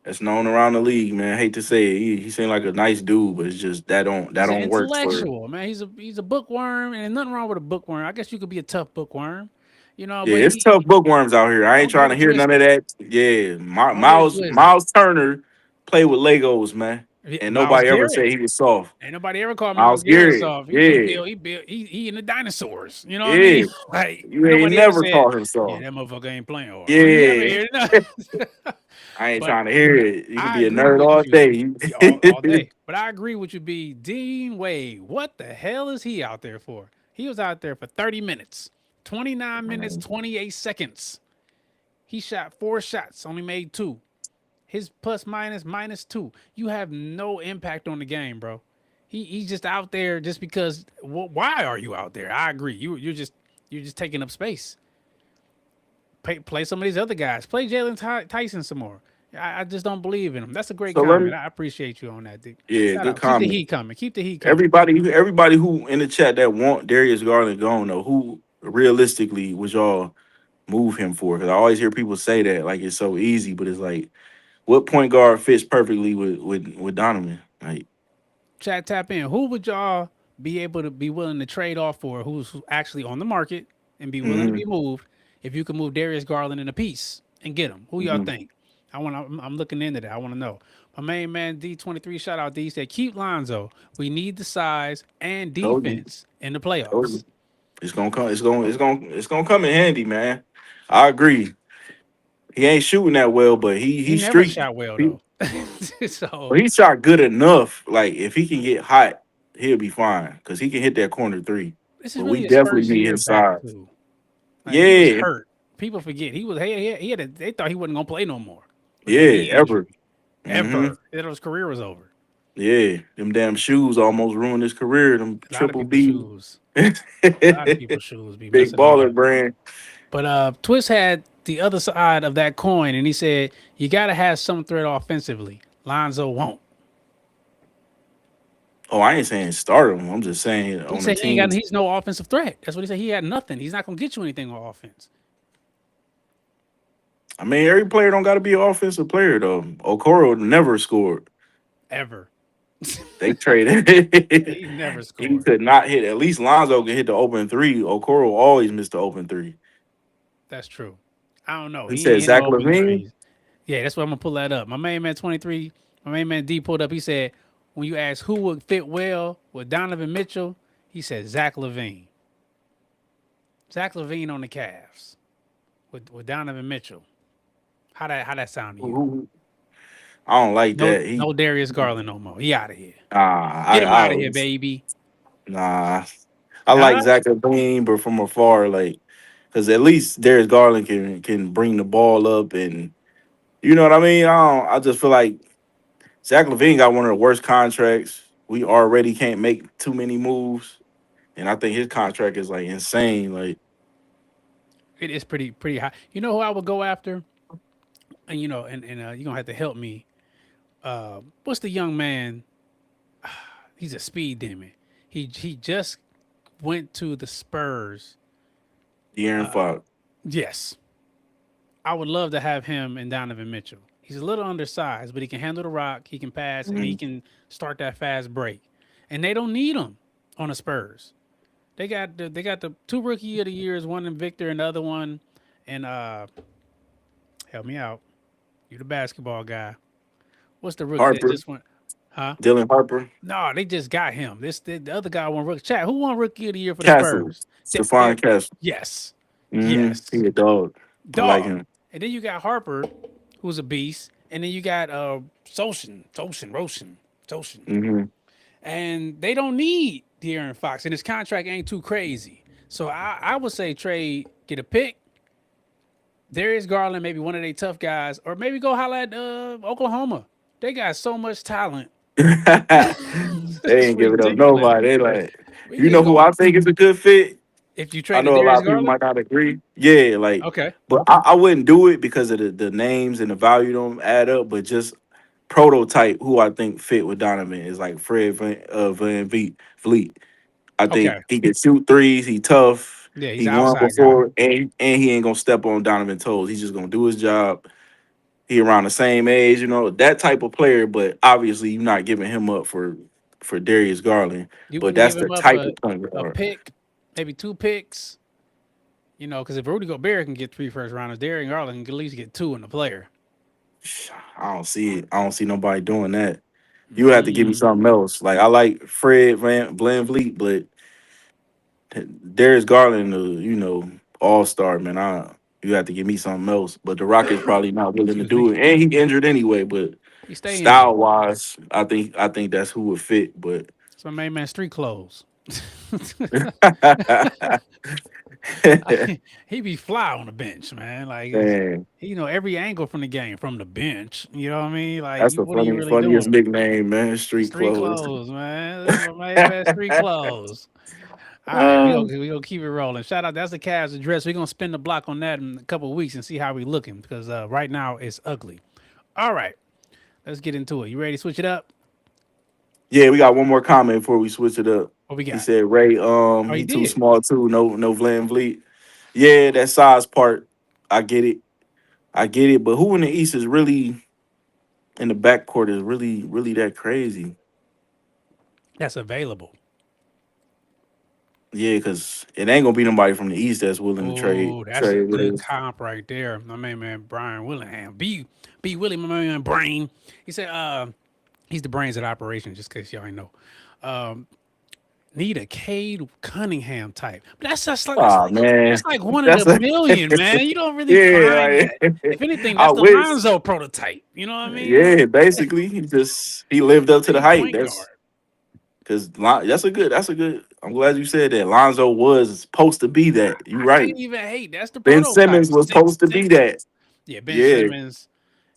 That's known around the league, man. I hate to say it. He seemed like a nice dude, but it's just that don't work for
intellectual, man. He's a bookworm, and nothing wrong with a bookworm. I guess you could be a tough bookworm,
Yeah,
but
it's tough bookworms out here. I ain't trying to hear none of that. Yeah, Miles Turner play with Legos, man. and
Miles
nobody ever
Garrett.
said he was soft.
Ain't nobody ever called
Miles
Miles Garrett
Garrett,
soft.
yeah,
He in the dinosaurs. You know what I
yeah.
mean? Like
You ain't
nobody ever
never
said,
called him
yeah,
soft.
that motherfucker ain't playing hard. You never
Yeah,
hear it.
I ain't
But
trying to hear it. You can
I
be a
agree
nerd
with
all
you all
day.
day. But I agree with you, B. Dean Wade. What the hell is he out there for? He was out there for 30 minutes, 29 minutes, 28 seconds. He shot 4 shots, only made 2. His plus minus -2. You have no impact on the game, bro. He's just out there just because. Why are you out there? I agree. You're just taking up space. Play some of these other guys. Play Jalen Tyson some more. I just don't believe in him. That's a great
So let me,
comment. I appreciate you on that, Dick.
yeah,
Shout
good
out. Keep the
comment.
heat coming. Keep the heat coming.
Everybody who in the chat that want Darius Garland gone though, who realistically would y'all move him for? Because I always hear people say that like it's so easy, but it's like, what point guard fits perfectly with Donovan? Like,
Chat tap in. Who would y'all be willing to trade off for? Who's actually on the market and be willing to
mhm,
be moved? If you could move Darius Garland in a piece and get him, who y'all
mhm.
think? I'm looking into that. I want to know. My main man D23, shout out D, said keep Lonzo. We need the size and
Told you,
defense in the
told you.
playoffs.
It's gonna come. It's gonna come in handy, man. I agree. He ain't shooting that well, but
He
he's
never
streaky.
shot well
He,
though. So
but he shot good enough. Like if he can get hot, he'll be fine because he can hit that corner 3.
this is
But we
really his
definitely
first
need
year
his
back
size.
too. Like he was
Yeah,
hurt. People forget he had they thought he wasn't gonna play no more with that
yeah,
knee
ever.
injury.
Hmm.
Ever. That his career was over.
Yeah, them damn shoes almost ruined his career. Them
A lot of
triple
people's
B.
shoes.
Big
A lot of people's shoes be messing them
baller
up.
brand.
But Twist had the other side of that coin, and he said you got to have some threat offensively. Lonzo won't.
Oh, I ain't saying start him. I'm just saying
He
on the
said he ain't got.
team.
He's no offensive threat. That's what he said. He had nothing. He's not gonna get you anything on offense
I mean, every player don't got to be an offensive player though. Okoro never scored.
ever.
They traded.
He never
He
scored.
could not hit. At least Lonzo can hit the open 3. Okoro always missed the open 3.
That's true. I don't know.
He
He ain't
said
hitting no
Zach
open
Levine.
threes. Yeah, that's what I'm gonna pull that up. My main man 23. My main man D pulled up. He said when you ask who would fit well with Donovan Mitchell, he said Zach Levine. Zach Levine on the Cavs with Donovan Mitchell. How that sound to you?
I don't like
No,
that.
no Darius Garland no more. He out of here. Get him
I
out of here, baby.
nah. I like
Nah.
Zach Levine, but from afar, like, because at least Darius Garland can bring the ball up, and you know what I mean. I just feel like Zach Levine got one of the worst contracts. We already can't make too many moves, and I think his contract is like insane. Like,
It is pretty high. You know who I would go after? And you're gonna have to help me. What's the young man? He's a speed demon. He just went to the Spurs.
De'Aaron Fox.
Yes. I would love to have him and Donovan Mitchell. He's a little undersized, but he can handle the rock, he can pass, and he
Mhm.
can start that fast break. And they don't need him on the Spurs. They got the 2 rookie of the years, one in Victor and the other one and help me out. You the basketball guy. What's the rookie that
Harper,
just went? Huh?
Dylan Harper,
No, they just got him. The other guy won rookie. Chat. Who won rookie of the year for the
Castle,
Spurs? There.
Stephon Castle.
Yes.
He
Yes.
a dog. I like
Dog.
him.
And then you got Harper, who's a beast, and then you got Roshan.
Hmm.
And they don't need De'Aaron Fox, and his contract ain't too crazy. So I would say trade, get a pick. Darius Garland, maybe one of their tough guys, or maybe go holler at Oklahoma. They got so much talent.
They
It's
ain't giving up
ridiculous.
nobody. They like,
We
you
need to
know who
go
I think is a good fit?
if you
I
traded
know a lot
Darius
of people
Garland.
might not agree. Yeah, like,
Okay.
but I wouldn't do it because of the names and the value don't add up. But just prototype who I think fit with Donovan is like Fred Van Vliet. I
Okay.
think he can shoot threes. He tough.
Yeah, he's
He
an
won
outside guy.
before, and he ain't gonna step on Donovan's toes. He's just gonna do his job. He around the same age, that type of player. But obviously, you're not giving him up for Darius Garland.
You
But
wouldn't
that's
give
the
him up
type of point
a
guard.
pick, maybe 2 picks. Because if Rudy Gobert can get 3 first rounders, Darius Garland can at least get 2 in the player.
I don't see it. I don't see nobody doing that. You would have to give me something else. Like I like Fred VanVleet, but Darius Garland, all-star, man. You have to give me something else. But the Rockets probably not willing to
Excuse
do
me.
it. And he injured anyway, but
He stay injured.
style wise, I think that's who would fit. But
So my main man street clothes. He be fly on the bench, man. Like
man,
he know every angle from the game from the bench. You know what I mean? Like
that's the
what are you really
funniest
doing?
nickname, man. Street
Street
clothes.
clothes, man. That's my main man street clothes. All right, we gonna keep it rolling. Shout out, that's the Cavs address. We're gonna spin the block on that in a couple of weeks and see how we looking because right now it's ugly. All right, let's get into it. You ready to switch it up?
Yeah, we got one more comment before we switch it up.
What we got?
He said Ray,
he
he too
did.
small too. No VanVleet. Yeah, that size part, I get it. But who in the East is really in the backcourt is really that crazy?
That's available.
Yeah, because it ain't gonna be nobody from the East that's willing to trade.
Oh, that's a
Trade with
good
us.
comp right there. My main man Brian Willingham. B Willie, my main man Brain. He said he's the brains of the operation, just in case y'all ain't know. Need a Cade Cunningham type. But that's like
Man,
that's like one in a million, man. You don't really find that. If anything,
I
that's the
wish.
Lonzo prototype. You know what I mean?
Yeah, basically he lived up to the hype.
Point
That's
guard.
because that's a good. I'm glad you said that. Lonzo was supposed to be that. You
I
right.
can't even hate. That's the
Ben
prototype.
Simmons was supposed to be that.
Yeah, Ben
Yeah.
Simmons.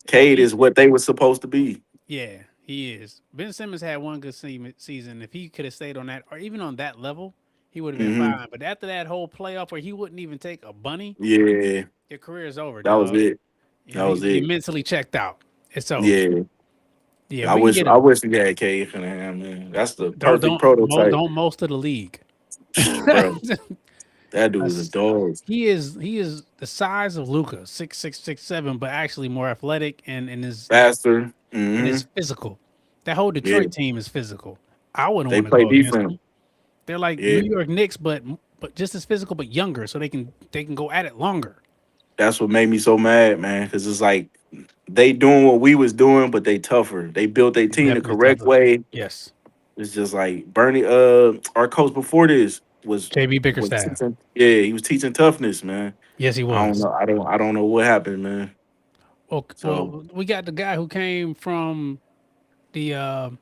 Cade is what they were supposed to be.
Yeah, he is. Ben Simmons had one good season. If he could have stayed on that, or even on that level, he would have been fine. But after that whole playoff where he wouldn't even take a bunny,
Yeah,
your career is over.
that was
dog.
it.
You know,
That was
you
it.
mentally checked out. It's over.
Yeah,
Yeah.
I wish we had Cade Cunningham, man. That's the perfect prototype.
Don't most of the league.
Bro, that dude is a dog.
He is the size of Luka, 6'6", 6'7", but actually more athletic and is
Faster.
and is physical. That whole Detroit team is physical. I wouldn't
They
want to
play
go against
defense.
them. They're like New York Knicks, but just as physical, but younger, so they can go at it longer.
That's what made me so mad, man. Because it's like they doing what we was doing, but they tougher. They built their team the
Definitely
correct
tougher.
way.
Yes.
It's just like Bernie. Our coach before this was
JB Bickerstaff.
He was teaching toughness, man.
Yes, he was.
I don't know. I don't know what happened, man.
Well, we got the guy who came from the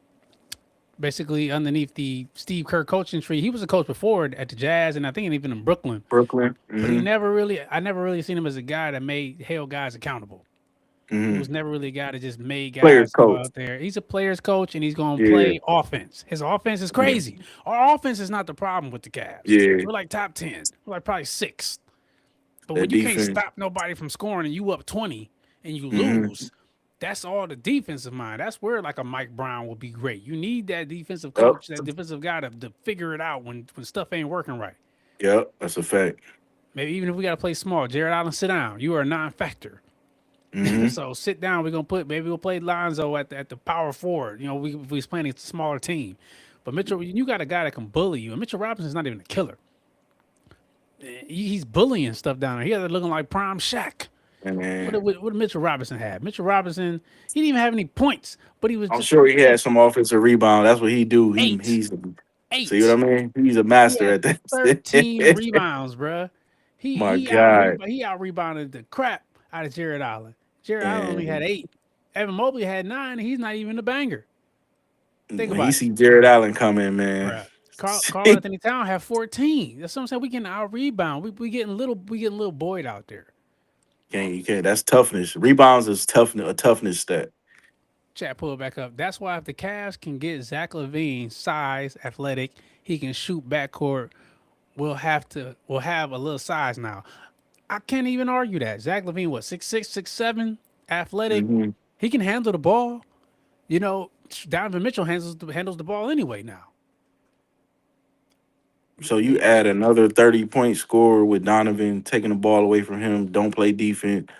basically underneath the Steve Kerr coaching tree. He was a coach before at the Jazz, and I think even in Brooklyn.
But
he never really seen him as a guy that held guys accountable. He was never really a guy that just made guys go out there. He's a player's coach, and he's going to play offense. His offense is crazy. Our offense is not the problem with the Cavs.
Yeah.
We're like top 10. We're like probably 6th. But when you can't stop nobody from scoring and you up 20 and you lose, that's all the defensive mind. That's where like a Mike Brown would be great. You need that defensive coach, that defensive guy to figure it out when stuff ain't working right.
Yep, that's a fact.
Maybe even if we got to play small, Jared Allen, sit down. You are a non-factor. So sit down. Maybe we'll play Lonzo at the power forward. You know, we was playing a smaller team. But Mitchell, you got a guy that can bully you. And Mitchell Robinson's not even a killer. He's bullying stuff down there. He had looking like prime Shaq. What did Mitchell Robinson have? Mitchell Robinson, he didn't even have any points, but he was.
I'm sure he had some offensive rebound. That's what he do. He's
8.
See what I mean? He's a master at that.
13 rebounds, bro. He out rebounded the crap out of Jared Allen. Jared Allen only had 8. Evan Mobley had 9. And he's not even a banger. Think about it.
You see Jared Allen coming, man.
Carl Anthony Towns had 14. That's what I'm saying. We can out rebound. We getting little Boyd out there.
You can't. That's toughness. Rebounds is a toughness stat.
Chat, pull it back up. That's why if the Cavs can get Zach LaVine, size, athletic, he can shoot backcourt. We'll have a little size now. I can't even argue that. Zach LaVine, 6'6", 6'7", athletic. He can handle the ball. You know, Donovan Mitchell handles the ball anyway now.
So you add another 30-point scorer with Donovan taking the ball away from him, don't play defense.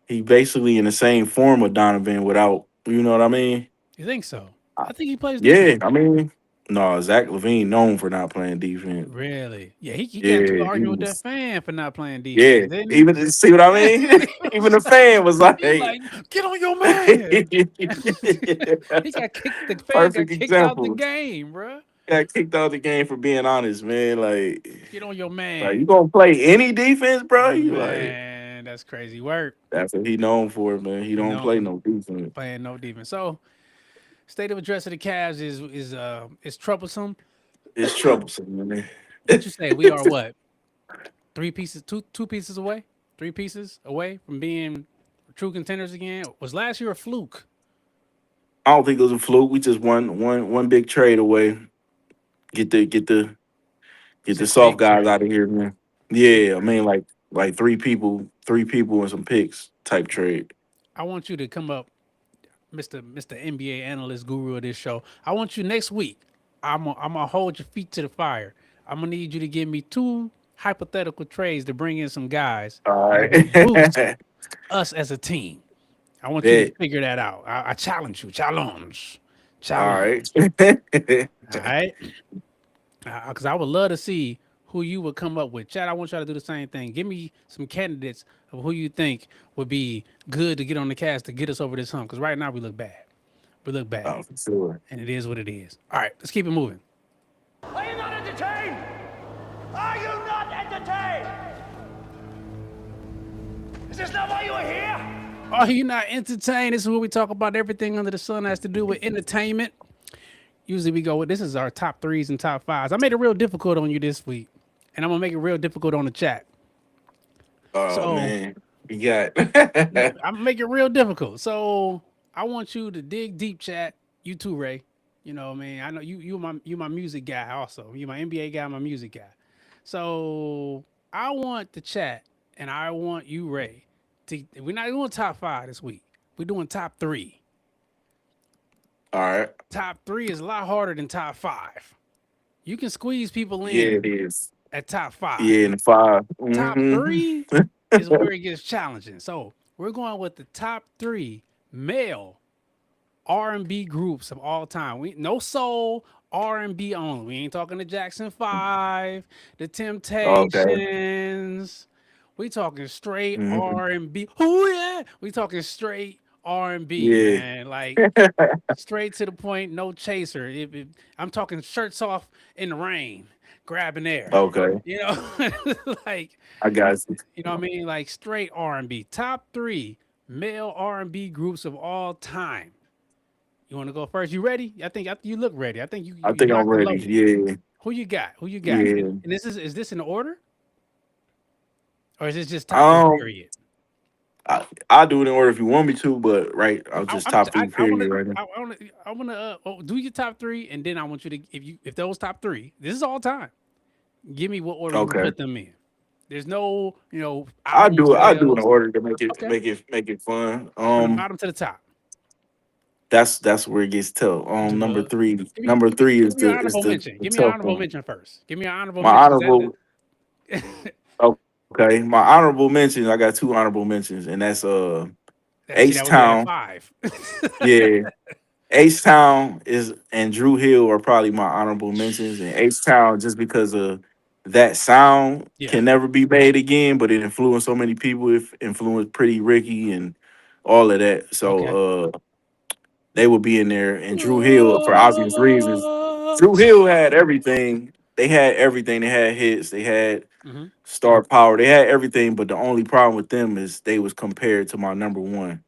He basically in the same form of Donovan without, you know what I mean?
You think so? I think he plays
defense.
Yeah,
I mean, No, Zach Levine known for not playing defense.
Really? Yeah, he got into an
Yeah, he
argument with that
was.
fan for not playing
Yeah,
defense, didn't he?
even see what I mean. Even the fan was like,
He like, get on your man. He got kicked. The fan got
perfect
kicked out the
example.
game, bruh.
Got kicked out of the game for being honest, man.
Get on your
Like you
man.
gonna play any defense, bro? You like
Man, that's crazy work.
that's what he known for, man. He
He
don't
known
play
for
no defense.
playing no defense. So, state of address of the Cavs is troublesome.
It's troublesome, man.
What you say? We are what? Two pieces away? 3 pieces away from being true contenders again? Was last year a fluke?
I don't think it was a fluke. We just one big trade away. Get the get the
You
get the
said
soft
big
guys
trade.
out of here, man.
Big
Yeah, I
trade.
mean like three people and some picks type trade.
I want you to come up, Mr. NBA analyst guru of this show. I want you next week. I'm gonna hold your feet to the fire. I'm gonna need you to give me 2 hypothetical trades to bring in some guys
All
that
right.
will boost us as a team. I want you to
Bet.
figure that out. I challenge you. Challenge.
All
Challenge.
right.
All right. Because I would love to see who you would come up with. Chad, I want y'all to do the same thing. Give me some candidates of who you think would be good to get on the cast to get us over this hump. Because right now we look bad. We look bad.
Oh, for sure.
And it is what it is. All right, let's keep it moving.
Are you not entertained? Are you not entertained? Is this not why you are here?
Are you not entertained? This is where we talk about everything under the sun has to do with entertainment. Usually we go with this is our top threes and top fives. I made it real difficult on you this week, and I'm gonna make it real difficult on the chat.
Oh
So
man. You got
I'm gonna make it real difficult. So I want you to dig deep, chat. You too, Ray. You know, man. I know you my music guy also. You my NBA guy, my music guy. So I want the chat and I want you, Ray. We're not doing top 5 this week. We're doing top 3.
all right.
Top 3 is a lot harder than top 5. You can squeeze people
Yeah,
in
it is.
at top 5.
Yeah, in the 5.
Top
Mhm.
3 is where it gets challenging. So we're going with the top 3 male R&B groups of all time. We no soul, R&B only. We ain't talking the Jackson 5, the
Okay.
Temptations. We talking straight
Mhm.
R&B. Oh yeah, we talking straight R&B,
Yeah.
man. Like straight to the point, no chaser. I'm talking shirts off in the rain, grabbing air.
Okay.
You know, like
I got you.
you know what I mean? Like straight R&B. Top 3 male R&B groups of all time. You want to go first? You ready? I think you look ready. I think
I
you
think I'm
locked and
ready.
loaded.
Yeah.
Who you got? Who you got?
Yeah.
And is this in order? Or is this just top 3
Um
period?
I'll do it in order if you want me to, but right, I'll just top three
I want
period
to
right now.
I want to do your top 3 and then I want you to if those top 3. This is all time. Give me what order you
Okay.
put them in. There's no,
I'll
album
do it. I'll do it in
sales.
order to make it
Okay.
make it fun.
From the bottom to the top.
That's where it gets tough.
Do
Number three.
give me
Number three
give
is
me your
the is
honorable
the,
mention.
the
Give me an
tough
honorable
one.
mention first. Give me an honorable
My
mention.
honorable okay. My honorable mentions, I got 2 honorable mentions, and that's
See, that would be at
H-Town.
5.
Yeah. H-Town is and Drew Hill are probably my honorable mentions. And H-Town just because of that sound
Yeah.
can never be made again, but it influenced so many people. It influenced Pretty Ricky and all of that.
Okay.
So they would be in there. And Drew Hill, for obvious reasons, Drew Hill had everything. They had everything. They had hits. They had
hmm
star power. They had everything. But the only problem with them is they was compared to my number one.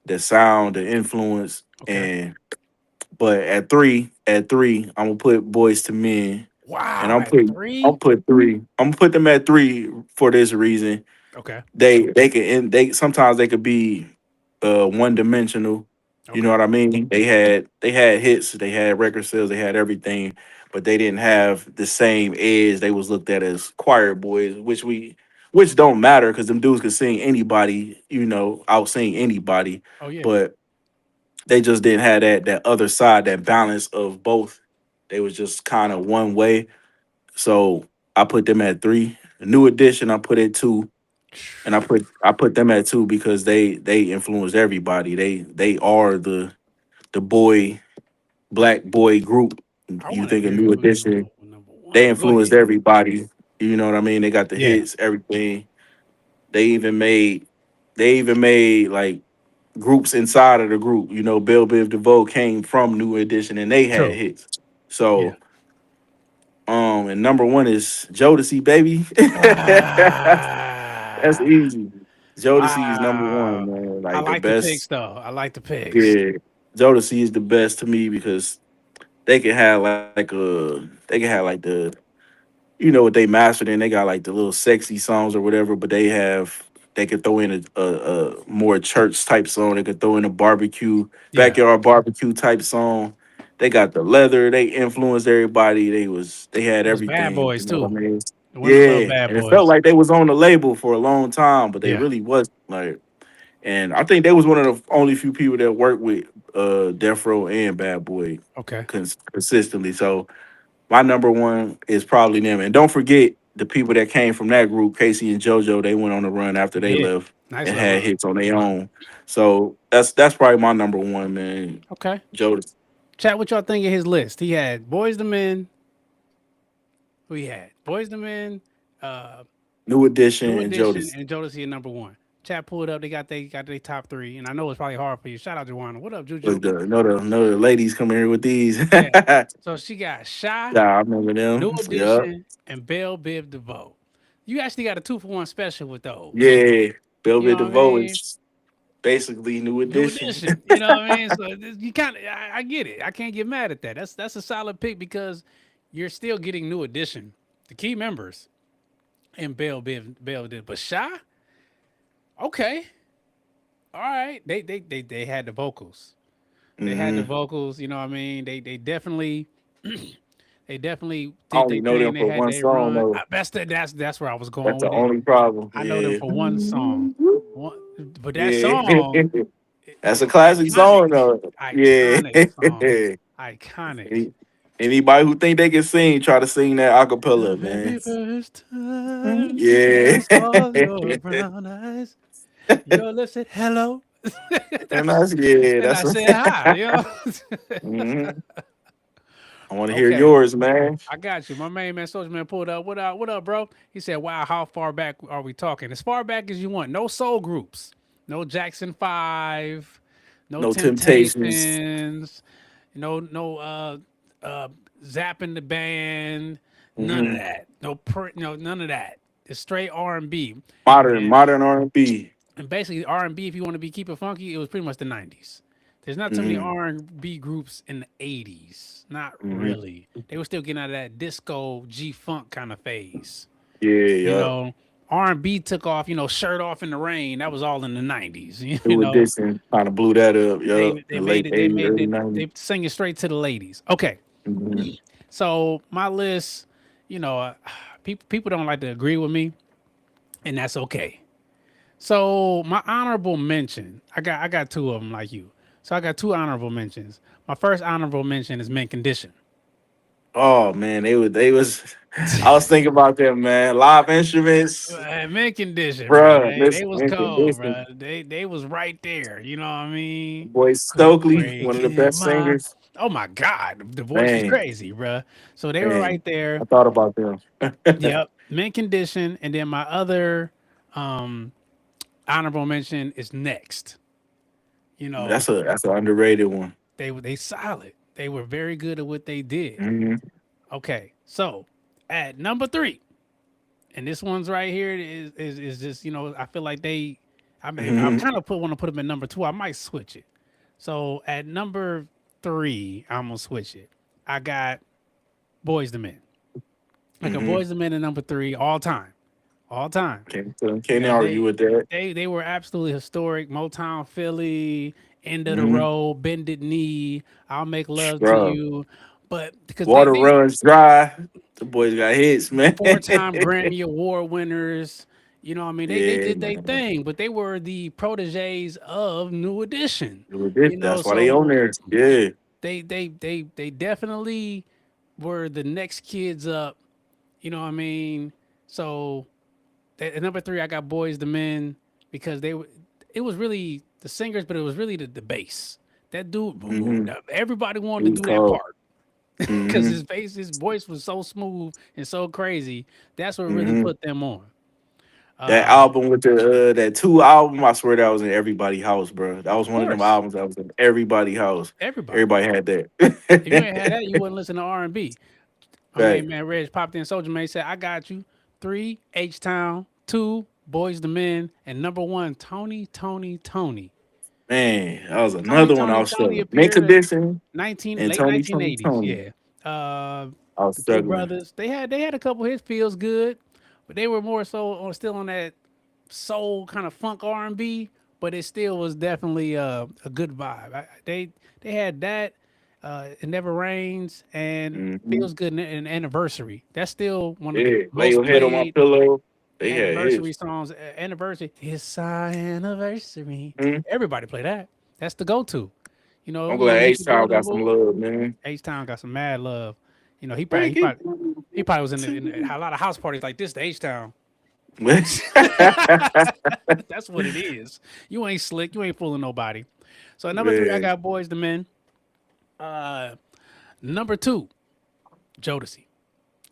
The sound, the influence,
Okay.
but at three, I'm gonna put Boys to Men, and
Wow.
I'm
At
put
3.
put 3. I'm gonna put them at 3 for this reason.
Okay.
They sometimes they could be one dimensional. You know
Okay.
what I mean? They had hits, they had record sales, they had everything, but they didn't have the same edge. They was looked at as choir boys, which don't matter because them dudes could sing anybody, out sing anybody,
Oh yeah.
but they just didn't have that other side, that balance of both. They was just kind of one way. So I put them at 3. The New Edition, I put at 2. And I put them at 2 because they influenced everybody. They are the black boy group.
I
You
want to
think a
hear
New Edition,
number one.
they
Go
influenced
ahead.
everybody. You know what I mean? They got the
Yeah.
hits, everything. They even made like groups inside of the group. You know, Bell Biv DeVoe came from New Edition and they had
True.
hits.
Yeah.
So and number one is Jodeci, baby. That's
Ah,
easy. Jodeci is number one,
wow.
man.
I
Like the
like the picks
best.
though. I like the picks.
Yeah. Jodeci is the best to me because they can have they can have like the what they mastered and they got like the little sexy songs or whatever, but they could throw in a more church type song. They could throw in a
Yeah.
backyard barbecue type song. They got the leather. They influenced everybody. They had
It was Bad
everything.
Boys
You know what I
too.
mean?
One of the little
Yeah,
Bad
and it felt
Boys.
like they was on the label for a long time, but they
Yeah.
really was like. And I think they was one of the only few people that worked with Death Row and Bad Boy
Okay.
consistently. So my number one is probably them. And don't forget the people that came from that group, Casey and JoJo. They went on the run after
They
they
did.
left
Nice
and
little
had
run.
hits on their own. So that's probably my number one, man.
Okay.
Joe,
Chat, what y'all think of his list? He had Boys the Men. Who he had? Boys the Men, uh,
New Edition,
New
and
Edition,
Jodeci.
and Jodeci at number one. Chat pulled up. They got their top three, and I know it's probably hard for you. Shout out Joanna. What up, Juju?
Look, the ladies coming here with these.
Yeah.
Yeah,
So she got Shy,
I remember
New
them. Yep.
Edition, and Belle Biv DeVoe. You actually got a 2-for-1 special with those.
Yeah.
You
Velvet
know what I
DeVoe
mean?
is basically New
New
Edition.
Edition. You know what I mean? So you kind of, I get it. I can't get mad at that. That's a solid pick because you're still getting New Edition, the key members, and Belle Biv. But Shy, okay, all right. They had the vocals. They had the
Hmm.
vocals. You know what I mean? They definitely. They definitely
I
did
only
their
know
thing.
them
They
for
had
one
their
song
run.
though.
That's where I was going
That's the
with it.
only problem.
I know them
Yeah.
for one song. One, but that
Yeah.
song,
That's a classic
iconic,
song though. Yeah.
iconic song, iconic.
Any- Anybody who think they can sing, try to sing that
The
acapella, man.
very first time I
Yeah.
saw your brown eyes, your lips said hello,
And yeah,
and I
that's
said hi.
Mhm. I want to hear
Okay,
yours, man.
I got you. My main man, Soldier Man, pulled up. What up? What up, bro? He said, "Wow, how far back are we talking? As far back as you want. No soul groups. No Jackson 5. No
No Temptations.
Temptations. No uh zapping the band. None of
Hmm.
that. No, none of that. It's straight R&B. And
Modern R&B.
and basically R&B, if you want to be keep it funky, it was pretty much the 90s. There's not too many
Hmm.
R&B groups in the 80s. Not
Hmm.
really. They were still getting out of that disco G-funk kind of phase.
Yeah,
You
yeah.
know, R&B took off, shirt off in the rain. That was all in the 90s. You
New
know,
Edition kind of blew that up.
they
Yup.
they
The
made
late
it they
80s,
made
early
it
90s.
they sing it straight to the ladies. Okay.
Hmm.
So my list, people don't like to agree with me, and that's okay. So my honorable mention, I got two of them like you. So I got two honorable mentions. My first honorable mention is Mint Condition.
Oh man, they was. I was thinking about them, man. Live instruments,
Mint Condition, bro.
bruh.
They
Listen,
was
man,
cold,
condition.
bro. They was right there. You know what I mean?
Boy
Quit
Stokely, one of the
breaking
best
my.
singers.
Oh my God, the voice was
Man,
crazy, bro. So they were
man.
right there.
I thought about them.
Yep, Mint Condition, and then my other um honorable mention is Next. You know,
That's an underrated one.
they solid. They were very good at what they did.
Hmm.
Okay, so at number 3, and this one's right here is just I feel like I mean I
Hmm.
kind of want to put them at number 2. I might switch it. So at number 3, I'm gonna switch it. I got Boys the Men. I got
Hmm.
Boys the Men at number 3 all time.
Can't
Because
argue with that.
they were absolutely historic. Motown Philly, End of the
Hmm.
Road, Bended Knee, I'll Make Love to
Bro,
You. But because
water
they
runs dry. The boys got hits, man.
4-time Grammy Award winners, what I mean? They
Yeah,
did their
man.
thing, but they were the proteges of New Edition. You know,
That's why they on
so
there. Yeah.
they definitely were the next kids up, you know what I mean? So at number 3, I got Boys the Men because it was really the singers, but it was really the bass. That dude,
Hmm.
everybody
He
wanted
was
to do that
cold.
part. because
Mm-hmm.
his voice was so smooth and so crazy. That's what really
Mm-hmm.
put them on.
That
Uh,
album with the that 2 album, I swear that was in everybody house, bro. That
of
was one of them
course,
albums that was in everybody house.
everybody.
Everybody had
If you ain't had
that.
that, you wouldn't listen to R&B. My main
Fact.
man Reg popped in. Soldier Man said, "I got you." 3, H Town. 2, Boys the Men, and number 1, Tony.
Man, that was another one I was
Tony
struggling. Mint
appeared in
condition and
late
Tony
1980s.
Tony.
Yeah.
I was
The Two
struggling.
Brothers. They had a couple hits. Feels Good, but they were more so still on that soul kind of funk R&B. But it still was definitely a good vibe. They had that. It Never Rains and
Hmm.
Feels Good and Anniversary. That's still one of the
Yeah, lay
most
your head on my
played
pillow. They had
anniversary
hits.
songs. Anniversary. It's our anniversary.
Mhm.
Everybody play that. That's the go-to.
I'm
You
glad
want to hit
H
the
Town
building
got some
book.
love, man.
H Town got some mad love. He probably he
Break it.
probably he probably was in a lot of house parties like this. The H Town. That's what it is. You ain't slick. You ain't fooling nobody. So at number 3, I
Man,
got Boys the Men. Uh, number 2, Jodeci.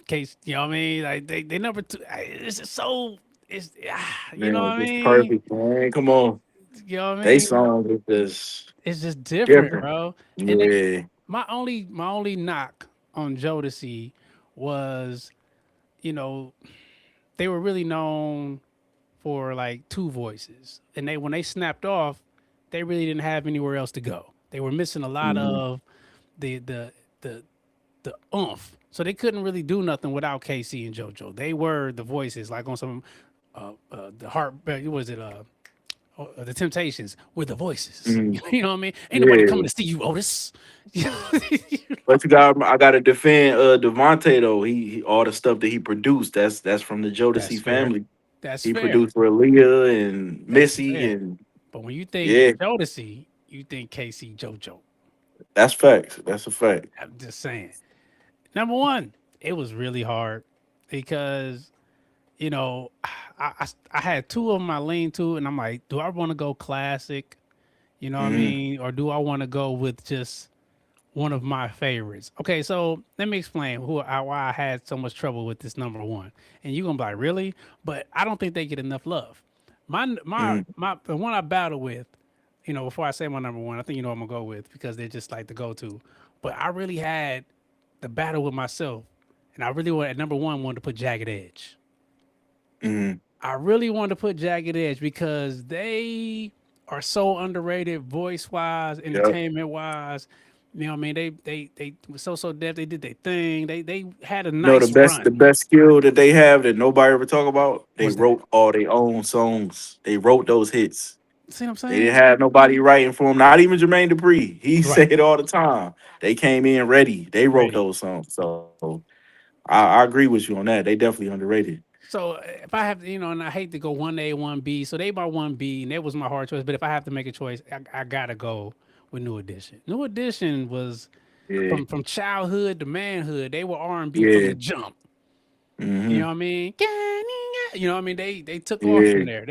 Case, you know what I mean? Like they number 2. It's just so you know what
man,
I
it's
mean?
perfect, man. Come on.
You know what I
They
mean?
songs is just
It's just different,
different.
bro. And
Yeah.
my only knock on Jodeci was, you know, they were really known for like 2 voices, and when they snapped off, they really didn't have anywhere else to go. They were missing a lot
Hmm.
of the the the oomph, so they couldn't really do nothing without KC and JoJo. They were the voices, like on some the heart. What was it? The Temptations were the voices.
Hmm.
You know what I mean? Ain't nobody
Yeah.
coming to see you, Otis.
But I gotta defend Devontae though. He all the stuff that he produced, that's from the
That's
Jodeci
fair.
family.
That's
He
fair.
produced for Aaliyah and
That's
Missy
fair.
and
But when you think
yeah,
Jodeci, you think KC JoJo.
that's facts. That's a fact.
I'm just saying. Number 1, it was really hard because you know I had 2 of them I leaned to, and I'm like, do I want to go classic? You know what I
Hmm.
mean, or do I want to go with just one of my favorites? Okay, so let me explain why I had so much trouble with this number 1, and you're gonna be like, really? But I don't think they get enough love.
Hmm.
The one I battle with, before I say my number 1, I think you know what I'm gonna go with because they're just like the go-to. But I really had the battle with myself, and I really at number 1 wanted to put Jagged Edge.
Hmm.
I really wanted to put Jagged Edge because they are so underrated voice wise,
Yep.
entertainment wise. You know what I mean? They were so deaf. They did their thing. They had a
No,
nice run.
the best skill that they have that nobody ever talk about. They
What's that?
wrote all their own songs. They wrote those hits.
See what I'm
They didn't
saying?
have nobody writing for them. Not even Jermaine Dupri. He
Right.
said it all the time. They came in ready. They wrote
Ready.
those songs. So I agree with you on that. They definitely underrated.
So if I have to, and I hate to go 1A, 1B. So they my 1B, and that was my hard choice. But if I have to make a choice, I gotta go with New Edition. New Edition was
Yeah.
from childhood to manhood. They were R&B from
Yeah.
the jump. You
Hmm.
know what I mean? You know what I mean? They took off
Yeah.
from there.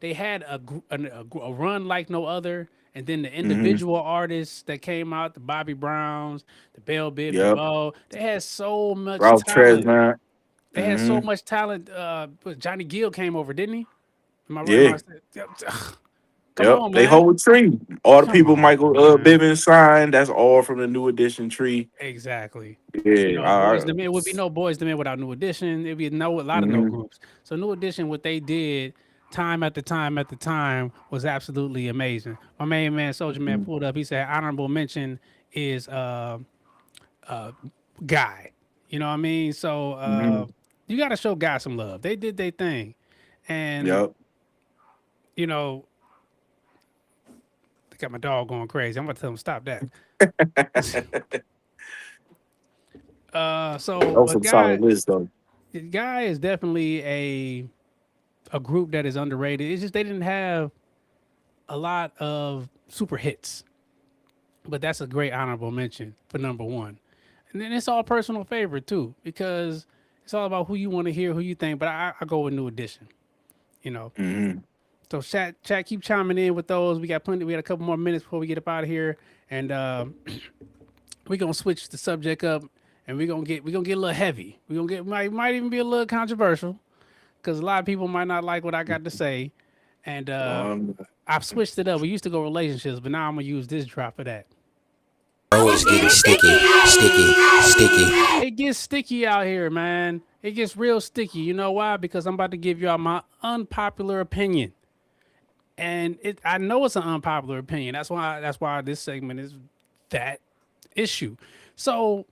They had a run like no other. And then the
Hmm.
individual artists that came out, the Bobby Browns, the Bell Biv
Yep.
DeVoe, they had so much
Ralph
talent.
Tresvant.
They had so
Hmm.
much talent. But Johnny Gill came over, didn't he? Am I right?
Yeah.
Come
Yep.
on,
They
man.
whole tree. All the
Come
people
on,
Michael
man.
Bivins signed. That's all from the New Edition tree.
Exactly.
Yeah.
Boys to Men, it would be no Boys to Men without New Edition. It'd be a lot of no
Mhm.
groups. So New Edition, what they did time after time after time was absolutely amazing. My main man, Soldier Man,
Mhm.
pulled up. He said honorable mention is Guy. You know what I mean? So
Mhm.
you got to show Guy some love. They did their thing, and
Yep.
you know, they got my dog going crazy. I'm gonna tell him stop that.
That was some solid list though.
Guy is definitely a group that is underrated. It's just they didn't have a lot of super hits, but that's a great honorable mention for number 1. And then it's all personal favorite too, because it's all about who you want to hear, who you think. But I go with New Edition, you know.
Mhm.
So chat, keep chiming in with those. We got plenty. We got a couple more minutes before we get up out of here, and we're gonna switch the subject up, and we're gonna get a little heavy. We're gonna get might even be a little controversial because a lot of people might not like what I got to say. And
Um,
I've switched it up. We used to go relationships, but now I'm gonna use this drop for that.
Always getting sticky, sticky, sticky.
It gets sticky out here, man. It gets real sticky. You know why? Because I'm about to give y'all my unpopular opinion. And I know it's an unpopular opinion. That's why this segment is that issue. So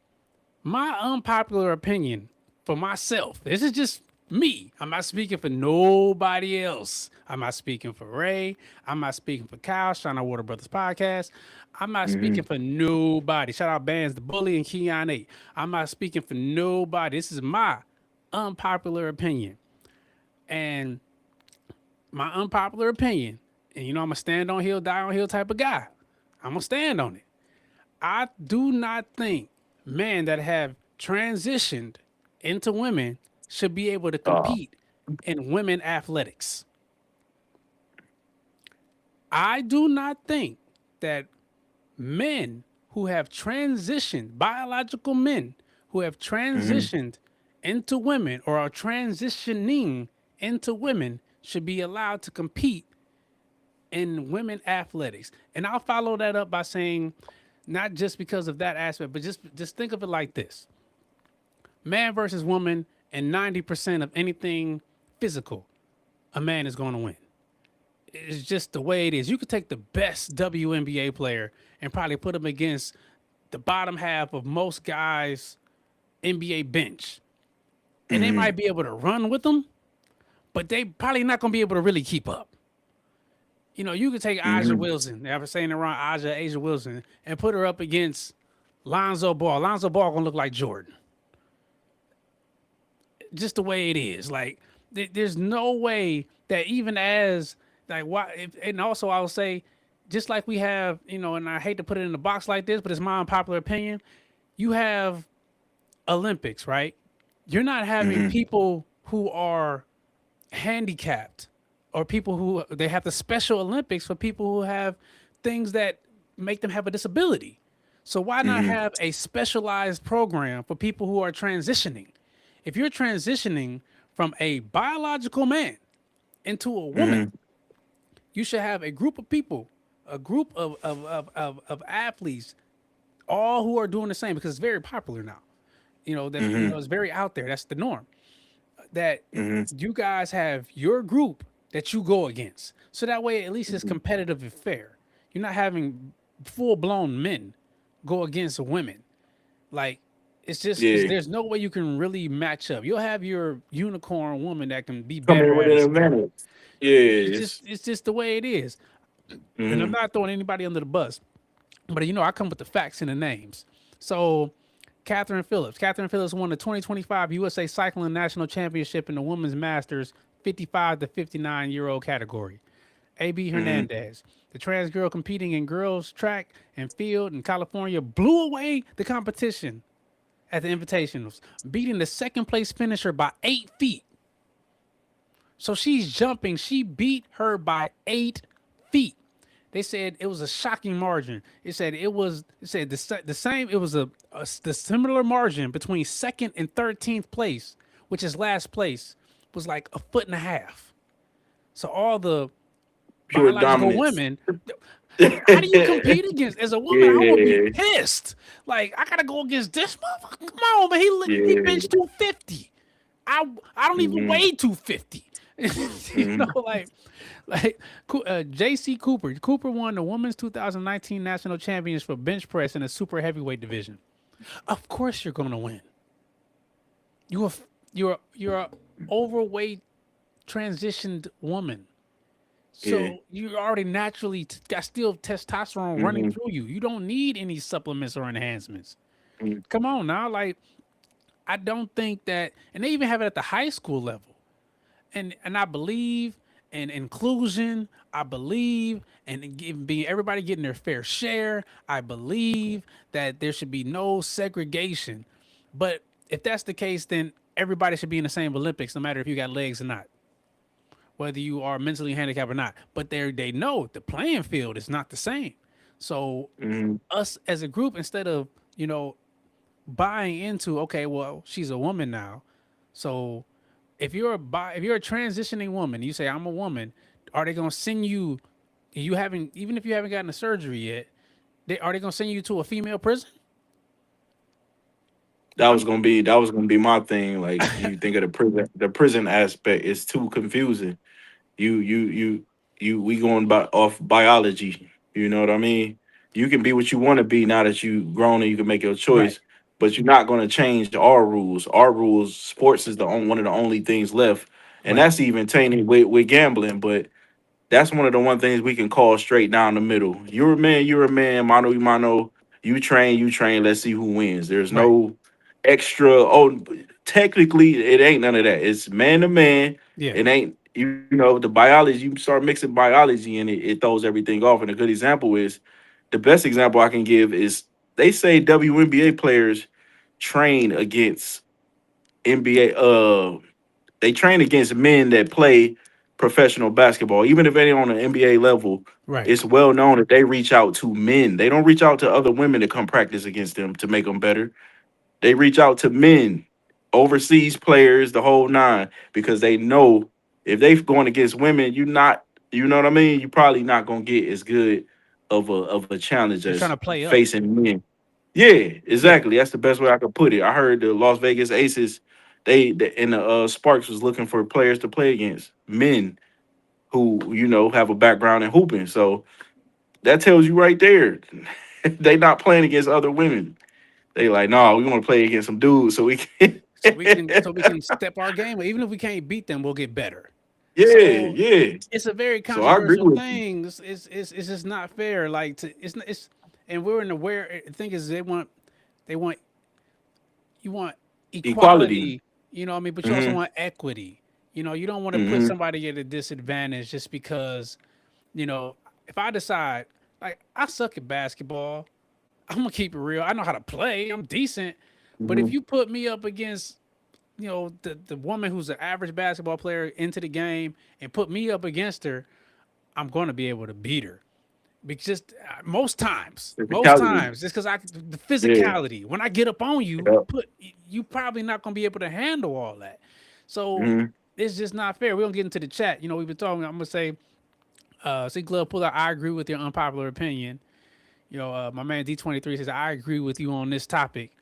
my unpopular opinion for myself, this is just me. I'm not speaking for nobody else. I'm not speaking for Ray. I'm not speaking for Kyle, Shine Our Water Brothers podcast. I'm not speaking for nobody. Shout out Bands The Bully and Keon 8. I'm not speaking for nobody. This is my unpopular opinion. And my unpopular opinion, and you know I'm a stand on hill, die on hill type of guy. I'm gonna stand on it. I do not think men that have transitioned into women should be able to compete in women athletics. I do not think that men who have transitioned, biological men who have transitioned into women or are transitioning into women should be allowed to compete in women athletics. And I'll follow that up by saying, not just because of that aspect, but just think of it like this. Man versus woman, and 90% of anything physical, a man is going to win. It's just the way it is. You could take the best WNBA player and probably put him against the bottom half of most guys' NBA bench. And they might be able to run with them, but they probably not going to be able to really keep up. You know, you could take Aja Wilson, ever saying it wrong, Aja Wilson, and put her up against Lonzo Ball. Lonzo Ball going to look like Jordan. Just the way it is. Like, there's no way that even as, like, why, and also I will say, just like we have, you know, and I hate to put it in a box like this, but it's my unpopular opinion. You have Olympics, right? You're not having people who are handicapped or people who they have the Special Olympics for people who have things that make them have a disability. So why not have a specialized program for people who are transitioning? If you're transitioning from a biological man into a woman, you should have a group of people, a group of athletes, all who are doing the same, because it's very popular now. You know, that you know, it's very out there. That's the norm. That you guys have your group that you go against. So that way, at least it's competitive and fair. You're not having full-blown men go against women. Like, it's just, there's no way you can really match up. You'll have your unicorn woman that can be better at it. It's just the way it is. And I'm not throwing anybody under the bus, but you know, I come with the facts and the names. So Catherine Phillips won the 2025 USA Cycling National Championship in the Women's Masters 55 to 59-year-old category. A.B. Hernandez, the trans girl competing in girls track and field in California, blew away the competition at the Invitationals, beating the second place finisher by 8 feet. So she's jumping. She beat her by 8 feet. They said it was a shocking margin. It said the same. It was the similar margin between second and 13th place, which is last place, was like a foot and a half. So all the biological women, how do you compete against as a woman? I would be pissed. Like, I gotta go against this motherfucker. Come on, man. He benched 250. I don't even weigh 250. You know, like J.C. Cooper. Cooper won the women's 2019 national champions for bench press in the super heavyweight division. Of course, you're gonna win. You're an overweight transitioned woman. So you already naturally got still testosterone running through you. You don't need any supplements or enhancements. Come on now. Like, I don't think that, and they even have it at the high school level. And I believe in inclusion. I believe in being everybody getting their fair share. I believe that there should be no segregation. But if that's the case, then everybody should be in the same Olympics, no matter if you got legs or not, whether you are mentally handicapped or not. But they know the playing field is not the same. So us as a group, instead of you know, buying into, okay, well, she's a woman now. So if you're a transitioning woman, you say I'm a woman, are they gonna send you? Even if you haven't gotten a surgery yet, are they gonna send you to a female prison?
That was gonna be my thing. Like you think of the prison aspect is too confusing. You we going by off biology. You know what I mean? You can be what you want to be now that you grown and you can make your
Right,
choice, but you're not going to change our rules. Our rules, sports is one of the only things left, and
right.
that's even tainted with gambling. But that's one things we can call straight down the middle. You're a man, you're a man, mano y mano. You train, let's see who wins. There's
Right.
no extra, oh, technically it ain't none of that. It's man to man.
Yeah.
It ain't, you know, the biology, you start mixing biology and it throws everything off. And a good example is the best example I can give is they say WNBA players train against NBA they train against men that play professional basketball. Even if they on an NBA level,
Right.
it's well known that they reach out to men. They don't reach out to other women to come practice against them to make them better. They reach out to men, overseas players, the whole nine, because they know if they going against women, you know what I mean? You're probably not gonna get as good of a challenge
They're trying
as
to play up.
facing men. Yeah,
Yeah.
exactly. That's the best way I could put it. I heard the Las Vegas Aces, and the Sparks was looking for players to play against men who have a background in hooping. So that tells you right there, they not playing against other women. They like, no, we want to play against some dudes so we can.
So we can step our game up. Even if we can't beat them, we'll get better.
Yeah,
So
yeah.
it's a very
So I agree
controversial
with you.
thing. It's just not fair. Like and we're in the where the thing is they want you want
Equality.
equality, what I mean, but you also
Hmm.
want equity. You don't want to put
Hmm.
somebody at a disadvantage just because, if I decide like I suck at basketball, I'm gonna keep it real. I know how to play. I'm decent, but if
Hmm.
you put me up against the woman who's an average basketball player into the game and put me up against her, I'm going to be able to beat her. Because just most
Physicality.
times, just because the
Yeah.
physicality. When I get up on you,
Yep.
you probably not going to be able to handle all that. So
Hmm.
it's just not fair. We're gonna get into the chat. We've been talking. I'm gonna say, see, Glove pull out. I agree with your unpopular opinion. My man D23 says I agree with you on this topic.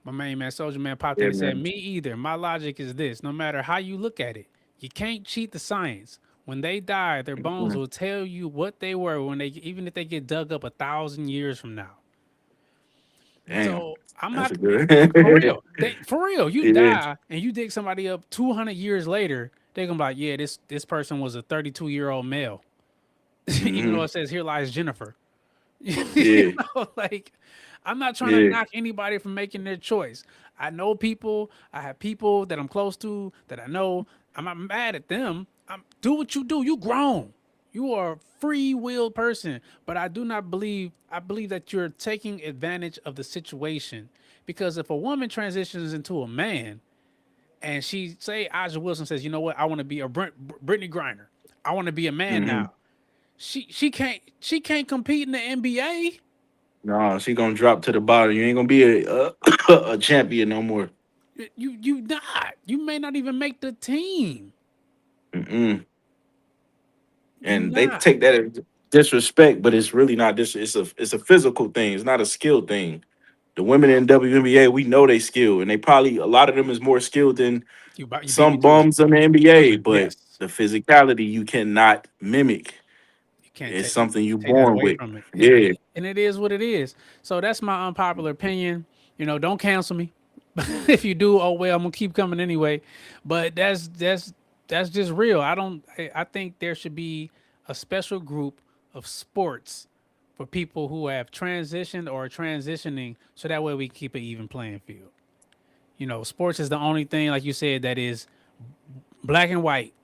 My main man Soldier Man popped in
Yeah,
and said,
man.
"Me either. My logic is this: no matter how you look at it, you can't cheat the science. When they die, their bones
Mhm.
will tell you what they were even if they get dug up 1,000 years from now.
Damn.
So I'm
That's a
not for
good.
real. For real, you
Yeah.
die and you dig somebody up 200 years later, they're gonna be like, yeah, this person was a 32-year-old male, even though
Hmm.
it says here lies Jennifer.
Yeah.
Like I'm not trying to
Yeah.
knock anybody from making their choice. I have people that I'm close to that I know. I'm not mad at them. Do what you do. You grown. You are a free will person. But I believe that you're taking advantage of the situation. Because if a woman transitions into a man and Aja Wilson says, you know what, I want to be a Brittany Griner. I want to be a man
Hmm.
now. She can't compete in the NBA.
No, she gonna drop to the bottom. You ain't gonna be a a champion no more.
You not. You may not even make the team.
Mm-mm.
You
And they
not.
take that as disrespect, but it's really not this. It's a physical thing. It's not a skill thing. The women in WNBA, we know they skilled, and they probably a lot of them is more skilled than
You beat me
some
to it.
bums in the NBA. But
Yes.
the physicality you cannot mimic.
You can't
It's
take
something you
take that
born
away
with.
from it.
Yeah.
And it is what it is. So that's my unpopular opinion. Don't cancel me. If you do, oh well, I'm gonna keep coming anyway. But that's just real. I think there should be a special group of sports for people who have transitioned or are transitioning, so that way we keep an even playing field. Sports is the only thing, like you said, that is black and white,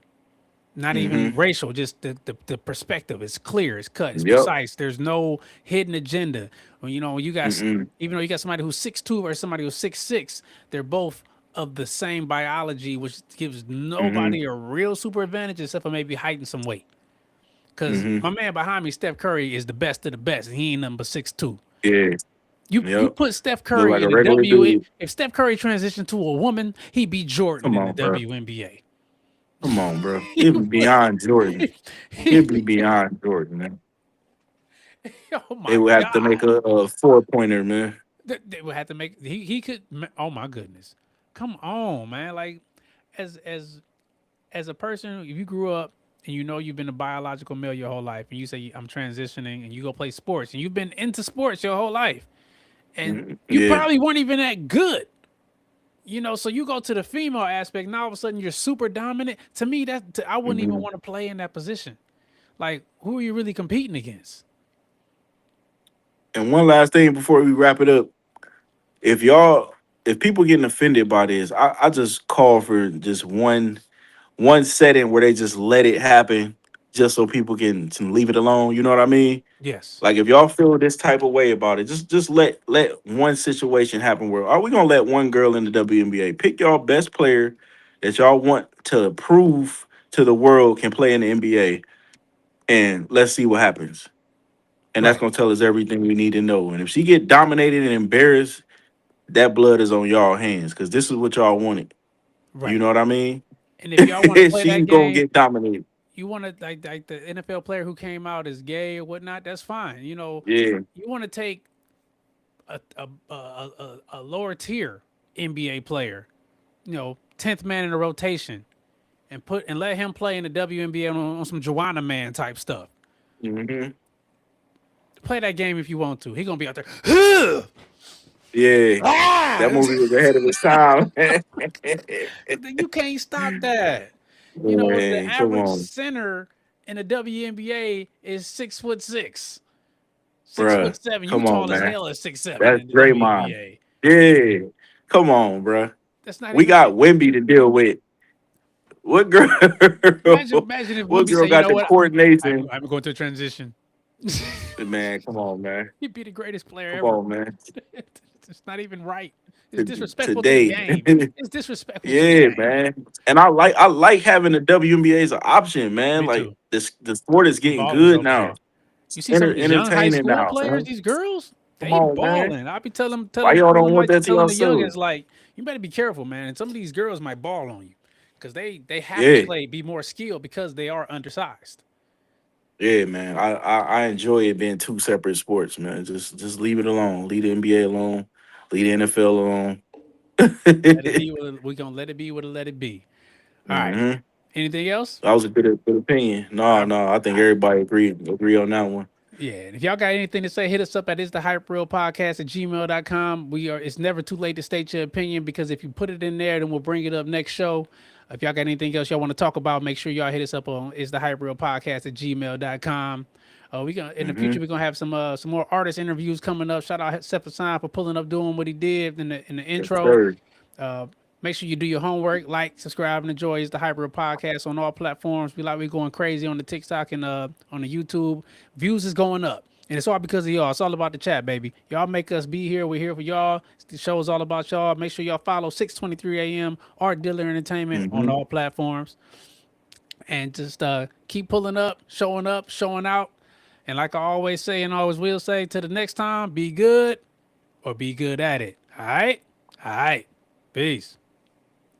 not even
Hmm.
racial, just the perspective. It's clear, it's cut, it's
Yep.
precise. There's no hidden agenda. When you got,
Mm-mm.
even though you got somebody who's 6'2" or somebody who's 6'6", they're both of the same biology, which gives
Hmm.
nobody a real super advantage except for maybe height and some weight. Because
Hmm.
my man behind me, Steph Curry, is the best of the best, and he ain't nothing but 6'2".
Yeah.
You
Yep.
put Steph
Look
Curry
like a
in the
regular dude.
If Steph Curry transitioned to a woman, he'd be Jordan
Come
in the
on, bro.
WNBA.
Come on, bro.
You
It'd be
put-
beyond Jordan. It'd be beyond Jordan, man.
oh
They
my
would have to make
God.
a 4-pointer, man.
They would have to make he could oh my goodness. Come on, man. Like as as a person, if you grew up and you know you've been a biological male your whole life and you say I'm transitioning and you go play sports and you've been into sports your whole life and you
Yeah.
probably weren't even that good. You know, so you go to the female aspect, now all of a sudden you're super dominant. To me, I wouldn't even
Mhm.
want to play in that position. Like, who are you really competing against?
And one last thing before we wrap it up. If people getting offended by this, I just call for just one setting where they just let it happen just so people can leave it alone. You know what I mean?
Yes.
Like if y'all feel this type of way about it, just let one situation happen where are we gonna let one girl in the WNBA? Pick y'all best player that y'all want to prove to the world can play in the NBA, and let's see what happens. And that's
Right.
gonna tell us everything we need to know. And if she get dominated and embarrassed, that blood is on y'all hands because this is what y'all wanted. You
Right.
know what I mean?
And if y'all want to play
She's
that
gonna
game,
get dominated.
you want to like the NFL player who came out as gay or whatnot, that's fine. You know,
Yeah.
you want to take a lower tier NBA player, you know, 10th man in the rotation and let him play in the WNBA on some Joanna Man type stuff.
Hmm.
Play that game if you want to. He gonna be out there.
Yeah. That movie was ahead of its time.
You can't stop that. You know, the
Man, come
average
on,
center in the WNBA is 6'6", six
bruh.
foot seven. You
Come on,
tall as
man.
hell at 6'7"
That's
in the
Draymond.
WNBA.
Yeah. Come on, bruh.
That's not
We
even
got
like
Wimby to deal with. What girl?
imagine if
What
Wimby
girl
say, you
got
know
the
what,
coordination?
I'm going to a transition.
Man, come on, man.
He'd be the greatest player
Come
ever.
on, man.
It's not even right. It's disrespectful to the
Today.
game. It's disrespectful to the
Yeah,
game.
man. And I like having the WNBA as an option, man.
Me
Like
too.
the sport is
The
getting
ball is
good
over
now.
there. You see some of these young high
Entertaining
school
now,
players,
man.
these girls,
Come
they
on, man.
balling. I be
Why y'all don't want that to
telling the
yourselves?
youngins like, you better be careful, man. And some of these girls might ball on you because they have to
Yeah.
be more skilled because they are undersized.
Yeah, man. I enjoy it being two separate sports, man. Just leave it alone. Leave the NBA alone. Leave the NFL alone.
Let it be. We're gonna let it be what it let it be. All right.
Hmm.
Anything else?
That was a good opinion. No,
I,
no, I think
I,
everybody agree on that one.
Yeah, and if y'all got anything to say, hit us up at the hype real podcast at gmail.com. It's never too late to state your opinion because if you put it in there, then we'll bring it up next show. If y'all got anything else y'all want to talk about, make sure y'all hit us up on the hype real podcast at gmail.com. We gonna in the
Hmm.
future we're gonna have some more artist interviews coming up. Shout out Seth Hassan for pulling up doing what he did in the
Yes,
intro.
sir.
Make sure you do your homework, like, subscribe, and enjoy. It's the Hybrid Podcast on all platforms. We're going crazy on the TikTok and on the YouTube. Views is going up. And it's all because of y'all. It's all about the chat, baby. Y'all make us be here. We're here for y'all. The show is all about y'all. Make sure y'all follow 623 AM Art Dealer Entertainment on
Hmm.
all platforms. And just keep pulling up, showing out. And like I always say and always will say, till the next time, be good or be good at it. All right? All right. Peace.